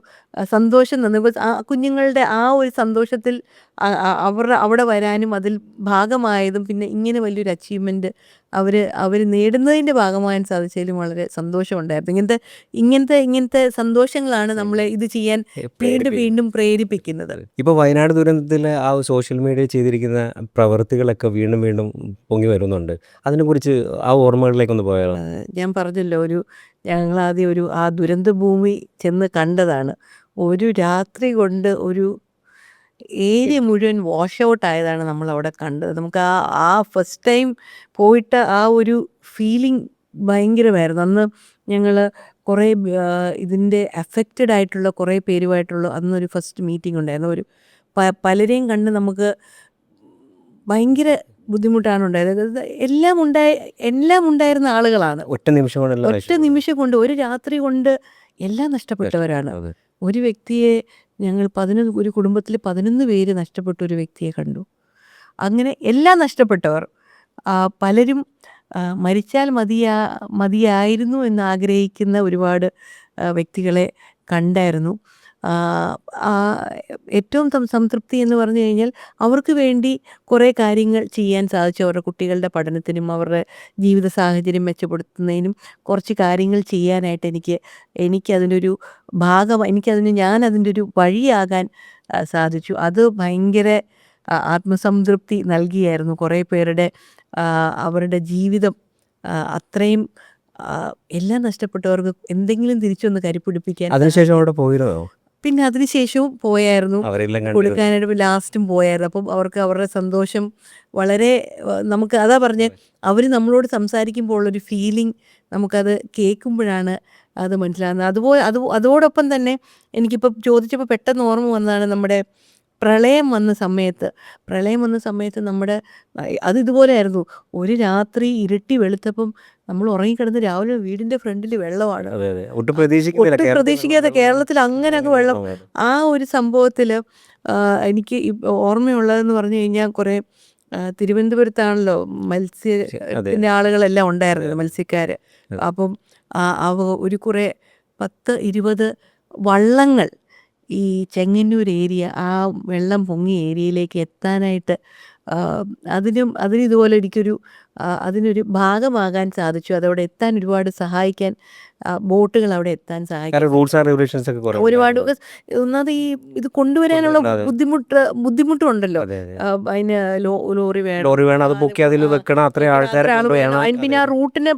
സന്തോഷം തന്നു. ആ കുഞ്ഞുങ്ങളുടെ ആ ഒരു സന്തോഷത്തിൽ അവിടെ വരാനും അതിൽ ഭാഗമായതും പിന്നെ ഇങ്ങനെ വലിയൊരു അച്ചീവ്മെൻറ്റ് അവർ നേടുന്നതിൻ്റെ ഭാഗമാകാൻ സാധിച്ചതിലും വളരെ സന്തോഷമുണ്ടായിരുന്നു. ഇങ്ങനത്തെ സന്തോഷങ്ങളാണ് നമ്മളെ ഇത് ചെയ്യാൻ വീണ്ടും പ്രേരിപ്പിക്കുന്നത്. ഇപ്പോൾ വയനാട് ദുരന്തത്തിൽ ആ സോഷ്യൽ മീഡിയ ചെയ്തിരിക്കുന്ന പ്രവൃത്തികളൊക്കെ വീണ്ടും പൊങ്ങി വരുന്നുണ്ട്. അതിനെക്കുറിച്ച് ആ ഓർമ്മകളിലേക്കൊന്ന് പോയാലോ? ഞാൻ പറഞ്ഞല്ലോ, ഞങ്ങളാദ്യം ആ ദുരന്ത ഭൂമി ചെന്ന് കണ്ടതാണ്. ഒരു രാത്രി കൊണ്ട് ഒരു ഏരിയ മുഴുവൻ വാഷ് ഔട്ട് ആയതാണ് നമ്മളവിടെ കണ്ടത്. നമുക്ക് ആ ഫസ്റ്റ് ടൈം പോയിട്ട് ആ ഒരു ഫീലിംഗ് ഭയങ്കരമായിരുന്നു. അന്ന് ഞങ്ങൾ കുറേ ഇതിൻ്റെ അഫക്റ്റഡ് ആയിട്ടുള്ള കുറേ പേരുമായിട്ടുള്ള അന്നൊരു ഫസ്റ്റ് മീറ്റിംഗ് ഉണ്ടായിരുന്നു. പലരെയും കണ്ട് നമുക്ക് ഭയങ്കര ബുദ്ധിമുട്ടാണ് ഉണ്ടായത്. എല്ലാം ഉണ്ടായിരുന്ന ആളുകളാണ്. ഒറ്റ നിമിഷം കൊണ്ട് ഒരു രാത്രി കൊണ്ട് എല്ലാം നഷ്ടപ്പെട്ടവരാണ്. ഒരു വ്യക്തിയെ ഞങ്ങൾ ഒരു കുടുംബത്തിൽ 11 പേര് നഷ്ടപ്പെട്ട ഒരു വ്യക്തിയെ കണ്ടു. അങ്ങനെ എല്ലാം നഷ്ടപ്പെട്ടവർ പലരും മരിച്ചാൽ മതിയായിരുന്നു എന്ന് ആഗ്രഹിക്കുന്ന ഒരുപാട് വ്യക്തികളെ കണ്ടായിരുന്നു. ഏറ്റവും സംതൃപ്തി എന്ന് പറഞ്ഞു കഴിഞ്ഞാൽ അവർക്ക് വേണ്ടി കുറേ കാര്യങ്ങൾ ചെയ്യാൻ സാധിച്ചു. അവരുടെ കുട്ടികളുടെ പഠനത്തിനും അവരുടെ ജീവിത സാഹചര്യം മെച്ചപ്പെടുത്തുന്നതിനും കുറച്ച് കാര്യങ്ങൾ ചെയ്യാനായിട്ട് എനിക്കതിൻ്റെ ഒരു ഞാനതിൻ്റെ ഒരു വഴിയാകാൻ സാധിച്ചു. അത് ഭയങ്കര ആത്മസംതൃപ്തി നൽകിയായിരുന്നു. കുറേ പേരുടെ അവരുടെ ജീവിതം അത്രയും എല്ലാം നഷ്ടപ്പെട്ടവർക്ക് എന്തെങ്കിലും തിരിച്ചൊന്ന് കരുപ്പിടിപ്പിക്കാൻ. അതിനുശേഷം അവിടെ പോയിരുന്നോ? പിന്നെ അതിനുശേഷവും പോയായിരുന്നു, കൊടുക്കാനായിട്ട് ലാസ്റ്റും പോയായിരുന്നു. അപ്പം അവർക്ക് അവരുടെ സന്തോഷം വളരെ നമുക്ക് അതാ പറഞ്ഞ് അവർ നമ്മളോട് സംസാരിക്കുമ്പോൾ ഉള്ളൊരു ഫീലിംഗ് നമുക്കത് കേൾക്കുമ്പോഴാണ് അത് മനസ്സിലാകുന്നത്. അതോടൊപ്പം തന്നെ എനിക്കിപ്പോൾ ചോദിച്ചപ്പോൾ പെട്ടെന്ന് ഓർമ്മ വന്നതാണ് നമ്മുടെ പ്രളയം വന്ന സമയത്ത് നമ്മുടെ ഇതുപോലെയായിരുന്നു. ഒരു രാത്രി ഇരുട്ടി വെളുത്തപ്പം നമ്മൾ ഉറങ്ങിക്കിടന്ന് രാവിലെ വീടിൻ്റെ ഫ്രണ്ടിൽ വെള്ളമാണ്. ഒട്ടും പ്രതീക്ഷിക്കാതെ കേരളത്തിൽ അങ്ങനെ വെള്ളം. ആ ഒരു സംഭവത്തിൽ എനിക്ക് ഓർമ്മയുള്ളതെന്ന് പറഞ്ഞു കഴിഞ്ഞാൽ കുറേ തിരുവനന്തപുരത്താണല്ലോ മത്സ്യത്തിൻ്റെ ആളുകളെല്ലാം ഉണ്ടായിരുന്നത്, മത്സ്യക്കാർ. അപ്പം കുറേ 10-20 വള്ളങ്ങൾ ഈ ചെങ്ങന്നൂർ ഏരിയ ആ വെള്ളം പൊങ്ങിയ ഏരിയയിലേക്ക് എത്താനായിട്ട് അതിനും ഇതുപോലെ എനിക്കൊരു അതിനൊരു ഭാഗമാകാൻ സാധിച്ചു. അതവിടെ എത്താൻ ഒരുപാട് സഹായിക്കാൻ ബോട്ടുകൾ അവിടെ എത്താൻ സഹായിക്കാൻ കാരണം റൂൾസ് ആൻഡ് റെഗുലേഷൻസ് ഒക്കെ കുറേ ഒരുപാട്. ഉണ്ടായിരുന്നു. ഒന്നാമത് ഇത് കൊണ്ടുവരാനുള്ള കൊണ്ടുവരണം, അതെ. ബുദ്ധിമുട്ടുണ്ടല്ലോ. അതെ, അതെ. അതിന് ലോറി വേണം. ലോറി വേണം, അത് പൊക്കി അതിൽ വെക്കണം, അത്രയും അത്ര ആൾക്കാരെ ആൾ വേണം. കൊണ്ടുവേണം. അതിന് പിന്നെ ആ റൂട്ടിന്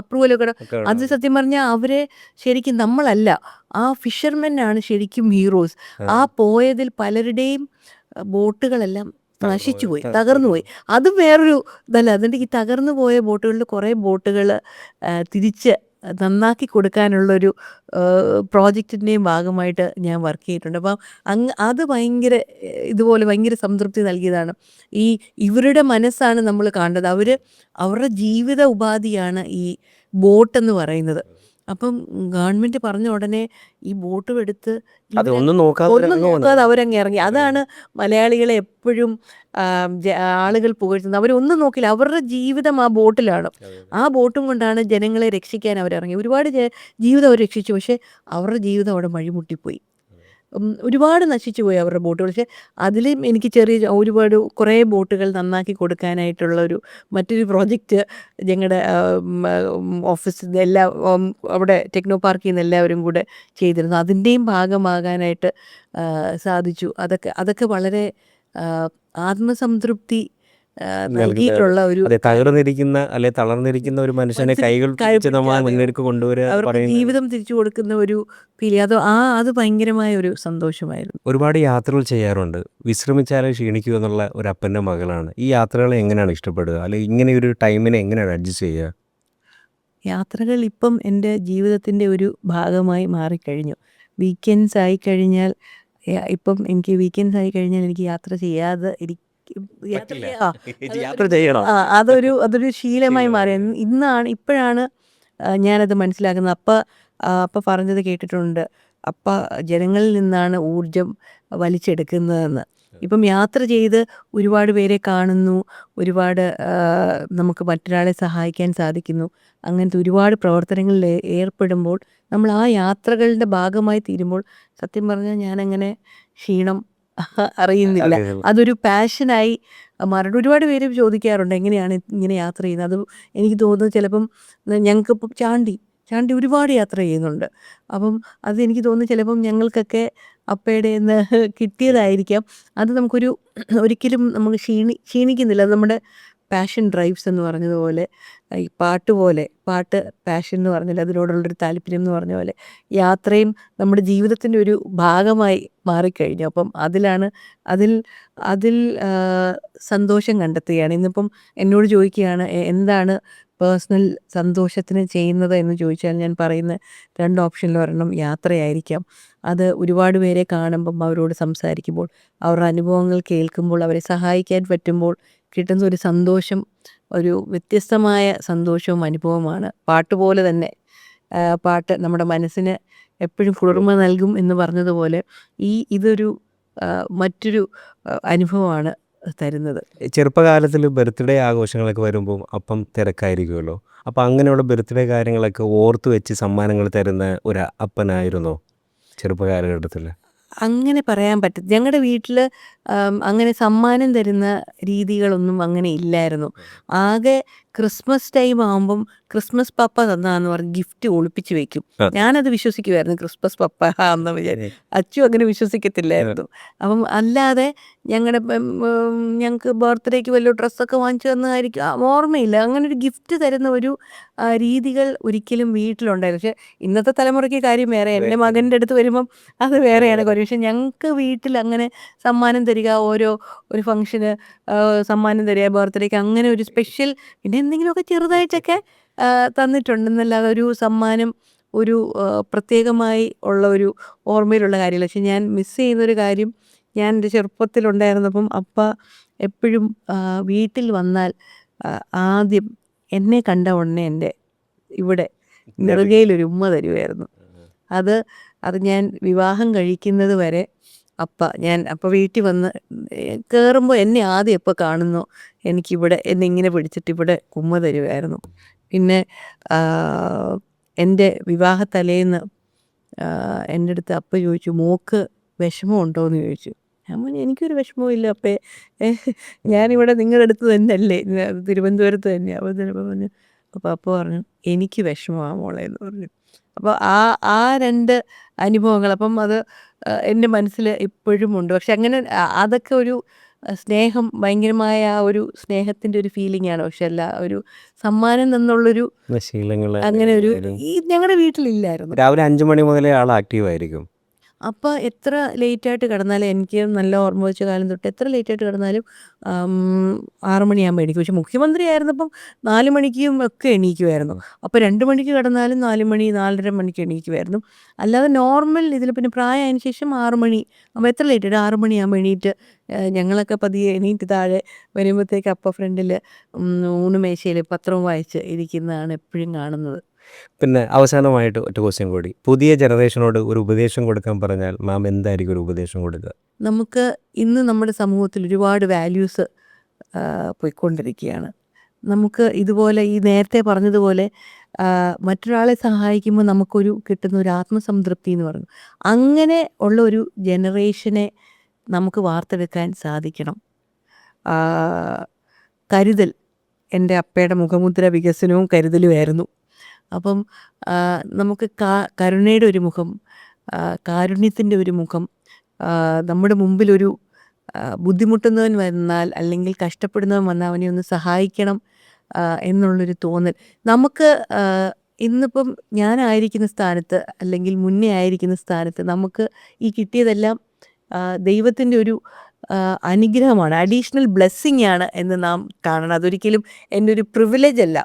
അപ്രൂവലൊക്കെ. ഒക്കെ അത് വേണം. സത്യം പറഞ്ഞാൽ അവരെ ശരിക്കും നമ്മളല്ല, ആ ഫിഷർമെനാണ് ശരിക്കും ഹീറോസ്. ആ പോയതിൽ പലരുടെയും ബോട്ടുകളെല്ലാം നശിച്ചുപോയി, തകർന്നുപോയി. അത് വേറൊരു ഇതല്ല. അതിൻ്റെ ഈ തകർന്നു പോയ ബോട്ടുകളിൽ കുറേ ബോട്ടുകൾ തിരിച്ച് നന്നാക്കി കൊടുക്കാനുള്ളൊരു പ്രോജക്റ്റിൻ്റെയും ഭാഗമായിട്ട് ഞാൻ വർക്ക് ചെയ്തിട്ടുണ്ട്. അപ്പം അത് ഭയങ്കര ഇതുപോലെ ഭയങ്കര സംതൃപ്തി നൽകിയതാണ്. ഇവരുടെ മനസ്സാണ് നമ്മൾ കാണേണ്ടത്. അവരുടെ ജീവിത ഉപാധിയാണ് ഈ ബോട്ടെന്ന് പറയുന്നത്. അപ്പം ഗവൺമെൻറ് പറഞ്ഞ ഉടനെ ഈ ബോട്ടും എടുത്ത് അതൊന്നും നോക്കാതെ ഒന്നും നോക്കാതെ അവരങ്ങ് ഇറങ്ങി. അതാണ് മലയാളികളെ എപ്പോഴും ആളുകൾ പുകഴ്ത്തുന്നത്. അവരൊന്നും നോക്കില്ല, അവരുടെ ജീവിതം ആ ബോട്ടിലാണ്. ആ ബോട്ടും കൊണ്ടാണ് ജനങ്ങളെ രക്ഷിക്കാൻ അവരിറങ്ങി. ഒരുപാട് ജീവിതം അവർ രക്ഷിച്ചു. പക്ഷേ അവരുടെ ജീവിതം അവിടെ വഴിമുട്ടിപ്പോയി. ഒരുപാട് നശിച്ചു പോയി അവരുടെ ബോട്ടുകൾ. പക്ഷേ അതിലും എനിക്ക് കുറേ ബോട്ടുകൾ നന്നാക്കി കൊടുക്കാനായിട്ടുള്ള മറ്റൊരു പ്രോജക്റ്റ് ഞങ്ങളുടെ ഓഫീസിൽ നിന്ന് അവിടെ ടെക്നോ പാർക്കിൽ നിന്ന് എല്ലാവരും കൂടെ ചെയ്തിരുന്നു. അതിൻ്റെയും ഭാഗമാകാനായിട്ട് സാധിച്ചു. അതൊക്കെ വളരെ ആത്മസംതൃപ്തി നൽകിയിട്ടുള്ള തകർന്നിരിക്കുന്ന അല്ലെ തളർന്നിരിക്കുന്ന ഒരു മനുഷ്യനെ കൈകൾ പിടിച്ച് നമ്മൾ മുന്നിലേക്ക് കൊണ്ടുവരിക, അവർക്ക് ജീവിതം തിരിച്ചു കൊടുക്കുന്ന ഒരു ഫീൽ. അത് ഭയങ്കരമായ ഒരു സന്തോഷമായിരുന്നു. ഒരുപാട് യാത്രകൾ ചെയ്യാറുണ്ട്. വിശ്രമിച്ചാലേ ക്ഷീണിക്കൂ എന്നുള്ള ഒരു അപ്പൻ്റെ മകളാണ്. ഈ യാത്രകളെ എങ്ങനെയാണ് ഇഷ്ടപ്പെടുക, അല്ലെങ്കിൽ ഇങ്ങനെ ഒരു ടൈമിനെ എങ്ങനെയാണ് അഡ്ജസ്റ്റ് ചെയ്യുക? യാത്രകൾ ഇപ്പം എൻ്റെ ജീവിതത്തിൻ്റെ ഒരു ഭാഗമായി മാറിക്കഴിഞ്ഞു. വീക്കെൻഡ്സ് ആയിക്കഴിഞ്ഞാൽ ഇപ്പം എനിക്ക് യാത്ര ചെയ്യാതെ യാത്ര ചെയ്യണം. അതൊരു ശീലമായി മാറി. ഇപ്പോഴാണ് ഞാനത് മനസ്സിലാക്കുന്നത്. അപ്പ പറഞ്ഞത് കേട്ടിട്ടുണ്ട്, അപ്പ ജനങ്ങളിൽ നിന്നാണ് ഊർജം വലിച്ചെടുക്കുന്നതെന്ന്. ഇപ്പം യാത്ര ചെയ്ത് ഒരുപാട് പേരെ കാണുന്നു, ഒരുപാട് നമുക്ക് മറ്റൊരാളെ സഹായിക്കാൻ സാധിക്കുന്നു. അങ്ങനത്തെ ഒരുപാട് പ്രവർത്തനങ്ങളിൽ ഏർപ്പെടുമ്പോൾ, നമ്മൾ ആ യാത്രകളുടെ ഭാഗമായി തീരുമ്പോൾ സത്യം പറഞ്ഞാൽ ഞാനങ്ങനെ ക്ഷീണം അറിയുന്നില്ല. അതൊരു പാഷനായി മാറിയിട്ട് ഒരുപാട് പേര് ചോദിക്കാറുണ്ട് എങ്ങനെയാണ് ഇങ്ങനെ യാത്ര ചെയ്യുന്നത്. അത് എനിക്ക് തോന്നുന്നത് ചിലപ്പം ഞങ്ങൾക്കിപ്പം ചാണ്ടി ഒരുപാട് യാത്ര ചെയ്യുന്നുണ്ട്. അപ്പം അതെനിക്ക് തോന്നുന്നു ചിലപ്പം ഞങ്ങൾക്കൊക്കെ അപ്പയുടെ നിന്ന് കിട്ടിയതായിരിക്കാം. അത് ഒരിക്കലും നമുക്ക് ക്ഷീണിക്കുന്നില്ല. അത് നമ്മുടെ പാഷൻ ഡ്രൈവ്സ് എന്ന് പറഞ്ഞതുപോലെ, ഈ പാട്ട് പാഷൻ എന്ന് പറഞ്ഞാൽ അതിനോടുള്ളൊരു താല്പര്യം എന്ന് പറഞ്ഞ പോലെ, യാത്രയും നമ്മുടെ ജീവിതത്തിൻ്റെ ഒരു ഭാഗമായി മാറിക്കഴിഞ്ഞു. അപ്പം അതിൽ സന്തോഷം കണ്ടെത്തുകയാണ്. ഇന്നിപ്പം എന്നോട് ചോദിക്കുകയാണ് എന്താണ് പേഴ്സണൽ സന്തോഷത്തിന് ചെയ്യുന്നത് എന്ന് ചോദിച്ചാൽ, ഞാൻ പറയുന്ന 2 ഓപ്ഷനിൽ ഒരെണ്ണം യാത്രയായിരിക്കാം. അത് ഒരുപാട് പേരെ കാണുമ്പം അവരോട് സംസാരിക്കുമ്പോൾ, അവരുടെ അനുഭവങ്ങൾ കേൾക്കുമ്പോൾ, അവരെ സഹായിക്കാൻ പറ്റുമ്പോൾ കിട്ടുന്ന ഒരു സന്തോഷം ഒരു വ്യത്യസ്തമായ സന്തോഷവും അനുഭവമാണ്. പാട്ട് പോലെ തന്നെ പാട്ട് നമ്മുടെ മനസ്സിന് എപ്പോഴും കുളിർമ നൽകും എന്ന് പറഞ്ഞതുപോലെ ഇതൊരു മറ്റൊരു അനുഭവമാണ് തരുന്നത്. ചെറുപ്പകാലത്തിൽ ബർത്ത്ഡേ ആഘോഷങ്ങളൊക്കെ വരുമ്പോൾ അപ്പം തിരക്കായിരിക്കുമല്ലോ. അപ്പം അങ്ങനെയുള്ള ബർത്ത്ഡേ കാര്യങ്ങളൊക്കെ ഓർത്ത് വെച്ച് സമ്മാനങ്ങൾ തരുന്ന ഒരു അപ്പനായിരുന്നോ ചെറുപ്പകാലഘട്ടത്തിൽ? അങ്ങനെ പറയാൻ പറ്റും. ഞങ്ങളുടെ വീട്ടിൽ അങ്ങനെ സമ്മാനം തരുന്ന രീതികളൊന്നും അങ്ങനെ ഇല്ലായിരുന്നു. ആകെ ക്രിസ്മസ് ടൈം ആകുമ്പം ക്രിസ്മസ് പപ്പ തന്നാന്ന് പറഞ്ഞ് ഗിഫ്റ്റ് ഒളിപ്പിച്ച് വെക്കും. ഞാനത് വിശ്വസിക്കുമായിരുന്നു, ക്രിസ്മസ് പപ്പ എന്ന് വിചാരിച്ചു. അച്ചു അങ്ങനെ വിശ്വസിക്കത്തില്ലായിരുന്നു. അപ്പം അല്ലാതെ ഞങ്ങൾക്ക് ബർത്ത്ഡേക്ക് വല്ല ഡ്രസ്സൊക്കെ വാങ്ങിച്ചു തന്നതായിരിക്കും, ഓർമ്മയില്ല. അങ്ങനെ ഒരു ഗിഫ്റ്റ് തരുന്ന ഒരു രീതികൾ ഒരിക്കലും വീട്ടിലുണ്ടായിരുന്നു. പക്ഷേ ഇന്നത്തെ തലമുറയ്ക്ക് കാര്യം വേറെ. എൻ്റെ മകൻ്റെ അടുത്ത് വരുമ്പം അത് വേറെയാണ് കാര്യം. പക്ഷേ ഞങ്ങൾക്ക് വീട്ടിൽ അങ്ങനെ സമ്മാനം തരിക, ഒരു ഫംഗ്ഷന് സമ്മാനം തരിക, ബർത്ത്ഡേക്ക് അങ്ങനെ ഒരു സ്പെഷ്യൽ, പിന്നെ എന്തെങ്കിലുമൊക്കെ ചെറുതായിട്ടൊക്കെ തന്നിട്ടുണ്ടെന്നല്ലാതെ ഒരു സമ്മാനം പ്രത്യേകമായി ഉള്ള ഒരു ഓർമ്മയിലുള്ള കാര്യമില്ല. പക്ഷെ ഞാൻ മിസ് ചെയ്യുന്നൊരു കാര്യം, ഞാൻ എൻ്റെ ചെറുപ്പത്തിലുണ്ടായിരുന്നപ്പം അപ്പ എപ്പോഴും വീട്ടിൽ വന്നാൽ ആദ്യം എന്നെ കണ്ട ഉടനെ എൻ്റെ ഇവിടെ നെറുകയിലൊരു ഉമ്മ തരുമായിരുന്നു. അത് ഞാൻ വിവാഹം കഴിക്കുന്നത് വരെ ഞാൻ വീട്ടിൽ വന്ന് കയറുമ്പോൾ എന്നെ ആദ്യം എപ്പോൾ കാണുന്നോ എന്നെ ഇങ്ങനെ പിടിച്ചിട്ട് ഇവിടെ ഉമ്മ തരുമായിരുന്നു. പിന്നെ എൻ്റെ വിവാഹത്തലേന്ന് എൻ്റെ അടുത്ത് അപ്പ ചോദിച്ചു, മോക്ക് വിഷമമുണ്ടോ എന്ന് ചോദിച്ചു. ഞാൻ പറഞ്ഞു എനിക്കൊരു വിഷമവും ഇല്ല അപ്പേ, ഞാനിവിടെ നിങ്ങളുടെ അടുത്ത് തന്നെയല്ലേ, തിരുവനന്തപുരത്ത് തന്നെയാണ്. അപ്പോൾ ചിലപ്പോൾ പറഞ്ഞു, അപ്പോൾ അപ്പ പറഞ്ഞു എനിക്ക് വിഷമമാണ് മോളെ എന്ന് പറഞ്ഞു. അപ്പോൾ ആ രണ്ട് അനുഭവങ്ങൾ അപ്പം അത് എൻ്റെ മനസ്സിൽ ഇപ്പോഴും ഉണ്ട്. പക്ഷെ അങ്ങനെ അതൊക്കെ ഒരു സ്നേഹം, ഭയങ്കരമായ ആ ഒരു സ്നേഹത്തിൻ്റെ ഒരു ഫീലിംഗ് ആണ്. പക്ഷെ അല്ല ഒരു സമ്മാനം എന്നുള്ളൊരു ശീലങ്ങൾ അങ്ങനെ ഒരു ഈ ഞങ്ങളുടെ വീട്ടിലില്ലായിരുന്നു. രാവിലെ 5 മണി മുതലേ ആൾ ആക്റ്റീവ് ആയിരിക്കും. അപ്പോൾ എത്ര ലേറ്റായിട്ട് കിടന്നാലും, എനിക്ക് നല്ല ഓർമ്മ വെച്ച കാലം തൊട്ട് എത്ര ലേറ്റായിട്ട് കിടന്നാലും 6 മണിയാകുമ്പോൾ എണീക്കും. പക്ഷെ മുഖ്യമന്ത്രി ആയിരുന്നപ്പം 4 മണിക്കും ഒക്കെ എണീക്കുമായിരുന്നു. അപ്പോൾ 2 മണിക്ക് കിടന്നാലും 4 മണി 4:30 മണിക്ക് എണീക്കുമായിരുന്നു. അല്ലാതെ നോർമൽ ഇതിൽ പിന്നെ പ്രായമായതിന് ശേഷം 6 മണി അപ്പോൾ എത്ര ലേറ്റായിട്ട് 6 മണിയാകുമ്പോൾ എണീറ്റ് ഞങ്ങളൊക്കെ പതിയെ എണീറ്റ് താഴെ വരുമ്പോഴത്തേക്ക് അപ്പം ഫ്രണ്ടിൽ ഊണുമേശയിൽ പത്രവും വായിച്ച് ഇരിക്കുന്നതാണ് എപ്പോഴും കാണുന്നത്. പിന്നെ അവസാനമായിട്ട് ഒറ്റ ക്വസ്റ്റ്യൻ കൂടി. പുതിയ ജനറേഷനോട് ഒരു ഉപദേശം കൊടുക്കാൻ പറഞ്ഞാൽ മാം എന്തായിരിക്കും ഒരു ഉപദേശം കൊടുക്കുക? നമുക്ക് ഇന്ന് നമ്മുടെ സമൂഹത്തിൽ ഒരുപാട് വാല്യൂസ് പോയിക്കൊണ്ടിരിക്കുകയാണ്. നമുക്ക് ഇതുപോലെ ഈ നേരത്തെ പറഞ്ഞതുപോലെ മറ്റൊരാളെ സഹായിക്കുമ്പോൾ നമുക്കൊരു കിട്ടുന്ന ഒരു ആത്മസംതൃപ്തി എന്ന് പറഞ്ഞു. അങ്ങനെ ഉള്ള ഒരു ജനറേഷനെ നമുക്ക് വാർത്തെടുക്കാൻ സാധിക്കണം. ആ, കരുതൽ, എൻ്റെ അപ്പയുടെ മുഖമുദ്ര വികസനവും കരുതലുമായിരുന്നു. അപ്പം നമുക്ക് കരുണയുടെ ഒരു മുഖം, കാരുണ്യത്തിൻ്റെ ഒരു മുഖം, നമ്മുടെ മുമ്പിലൊരു ബുദ്ധിമുട്ടുന്നവൻ വന്നാൽ അല്ലെങ്കിൽ കഷ്ടപ്പെടുന്നവൻ വന്നാൽ അവനെ ഒന്ന് സഹായിക്കണം എന്നുള്ളൊരു തോന്നൽ നമുക്ക് ഇന്നിപ്പം ഞാനായിരിക്കുന്ന സ്ഥാനത്ത് അല്ലെങ്കിൽ മുന്നേ ആയിരിക്കുന്ന സ്ഥാനത്ത് നമുക്ക് ഈ കിട്ടിയതെല്ലാം ദൈവത്തിൻ്റെ ഒരു അനുഗ്രഹമാണ്, അഡീഷണൽ ബ്ലെസ്സിങ് ആണ് എന്ന് നാം കാണണം. അതൊരിക്കലും എൻ്റെ ഒരു പ്രിവിലേജ് അല്ല,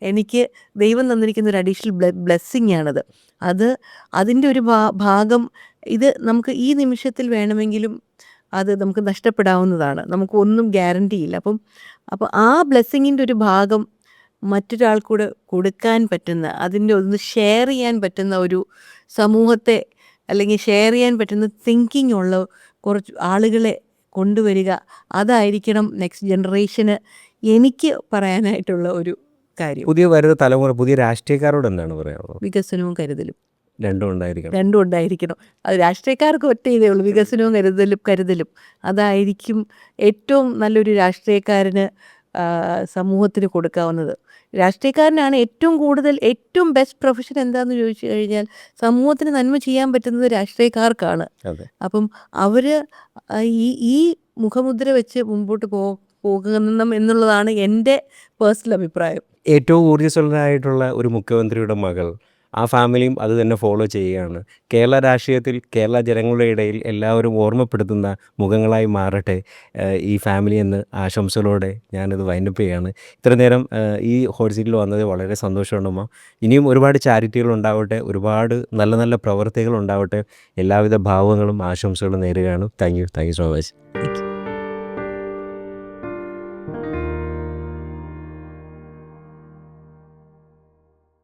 എനിക്ക് ദൈവം തന്നിരിക്കുന്ന ഒരു അഡീഷണൽ ബ്ലെസ്സിങ് ആണത്. അതിൻ്റെ ഒരു ഭാഗം ഇത് നമുക്ക് ഈ നിമിഷത്തിൽ വേണമെങ്കിലും അത് നമുക്ക് നഷ്ടപ്പെടാവുന്നതാണ്. നമുക്ക് ഒന്നും ഗ്യാരണ്ടി ഇല്ല. അപ്പോൾ ആ ബ്ലെസ്സിങ്ങിൻ്റെ ഒരു ഭാഗം മറ്റൊരാൾക്കൂടെ കൊടുക്കാൻ പറ്റുന്ന, അതിൻ്റെ ഒന്ന് ഷെയർ ചെയ്യാൻ പറ്റുന്ന ഒരു സമൂഹത്തെ അല്ലെങ്കിൽ ഷെയർ ചെയ്യാൻ പറ്റുന്ന തിങ്കിങ് ഉള്ള കുറച്ച് ആളുകളെ കൊണ്ടുവരിക, അതായിരിക്കണം നെക്സ്റ്റ് ജനറേഷന് എനിക്ക് പറയാനായിട്ടുള്ള ഒരു കാര്യം. പുതിയ വരുന്ന തലമുറ, പുതിയ രാഷ്ട്രീയക്കാരോട് എന്താണ് പറയാനുള്ളത്? വികസനവും കരുതലും രണ്ടും ഉണ്ടായിരിക്കണം. രണ്ടും ഉണ്ടായിരിക്കണം. അത് രാഷ്ട്രീയക്കാർക്ക് ഒറ്റ ഇതേ ഉള്ളൂ, വികസനവും കരുതലും. അതായിരിക്കും ഏറ്റവും നല്ലൊരു രാഷ്ട്രീയക്കാരന് സമൂഹത്തിന് കൊടുക്കാവുന്നത്. രാഷ്ട്രീയക്കാരനാണ് ഏറ്റവും ബെസ്റ്റ് പ്രൊഫഷൻ എന്താണെന്ന് ചോദിച്ചു കഴിഞ്ഞാൽ സമൂഹത്തിന് നന്മ ചെയ്യാൻ പറ്റുന്നത് രാഷ്ട്രീയക്കാർക്കാണ്. അപ്പം അവർ ഈ മുഖമുദ്ര വെച്ച് മുമ്പോട്ട് പോകണം എന്നുള്ളതാണ് എൻ്റെ പേഴ്സണൽ അഭിപ്രായം. ഏറ്റവും ഊർജ്ജസ്വലനായിട്ടുള്ള ഒരു മുഖ്യമന്ത്രിയുടെ മകൾ, ആ ഫാമിലിയും അത് തന്നെ ഫോളോ ചെയ്യുകയാണ്. കേരള രാഷ്ട്രീയത്തിൽ കേരള ജനങ്ങളുടെ ഇടയിൽ എല്ലാവരും ഓർമ്മപ്പെടുത്തുന്ന മുഖങ്ങളായി മാറട്ടെ ഈ ഫാമിലി എന്ന് ആശംസകളോടെ ഞാനിത് വൈൻഡപ്പ് ചെയ്യുകയാണ്. ഇത്ര നേരം ഈ ഹോട്ട് സീറ്റിൽ വന്നത് വളരെ സന്തോഷമുണ്ടമ്മ. ഇനിയും ഒരുപാട് ചാരിറ്റികൾ ഉണ്ടാവട്ടെ, ഒരുപാട് നല്ല നല്ല പ്രവർത്തികൾ ഉണ്ടാവട്ടെ. എല്ലാവിധ ഭാവങ്ങളും ആശംസകളും നേരുകയാണ്. Thank you so much.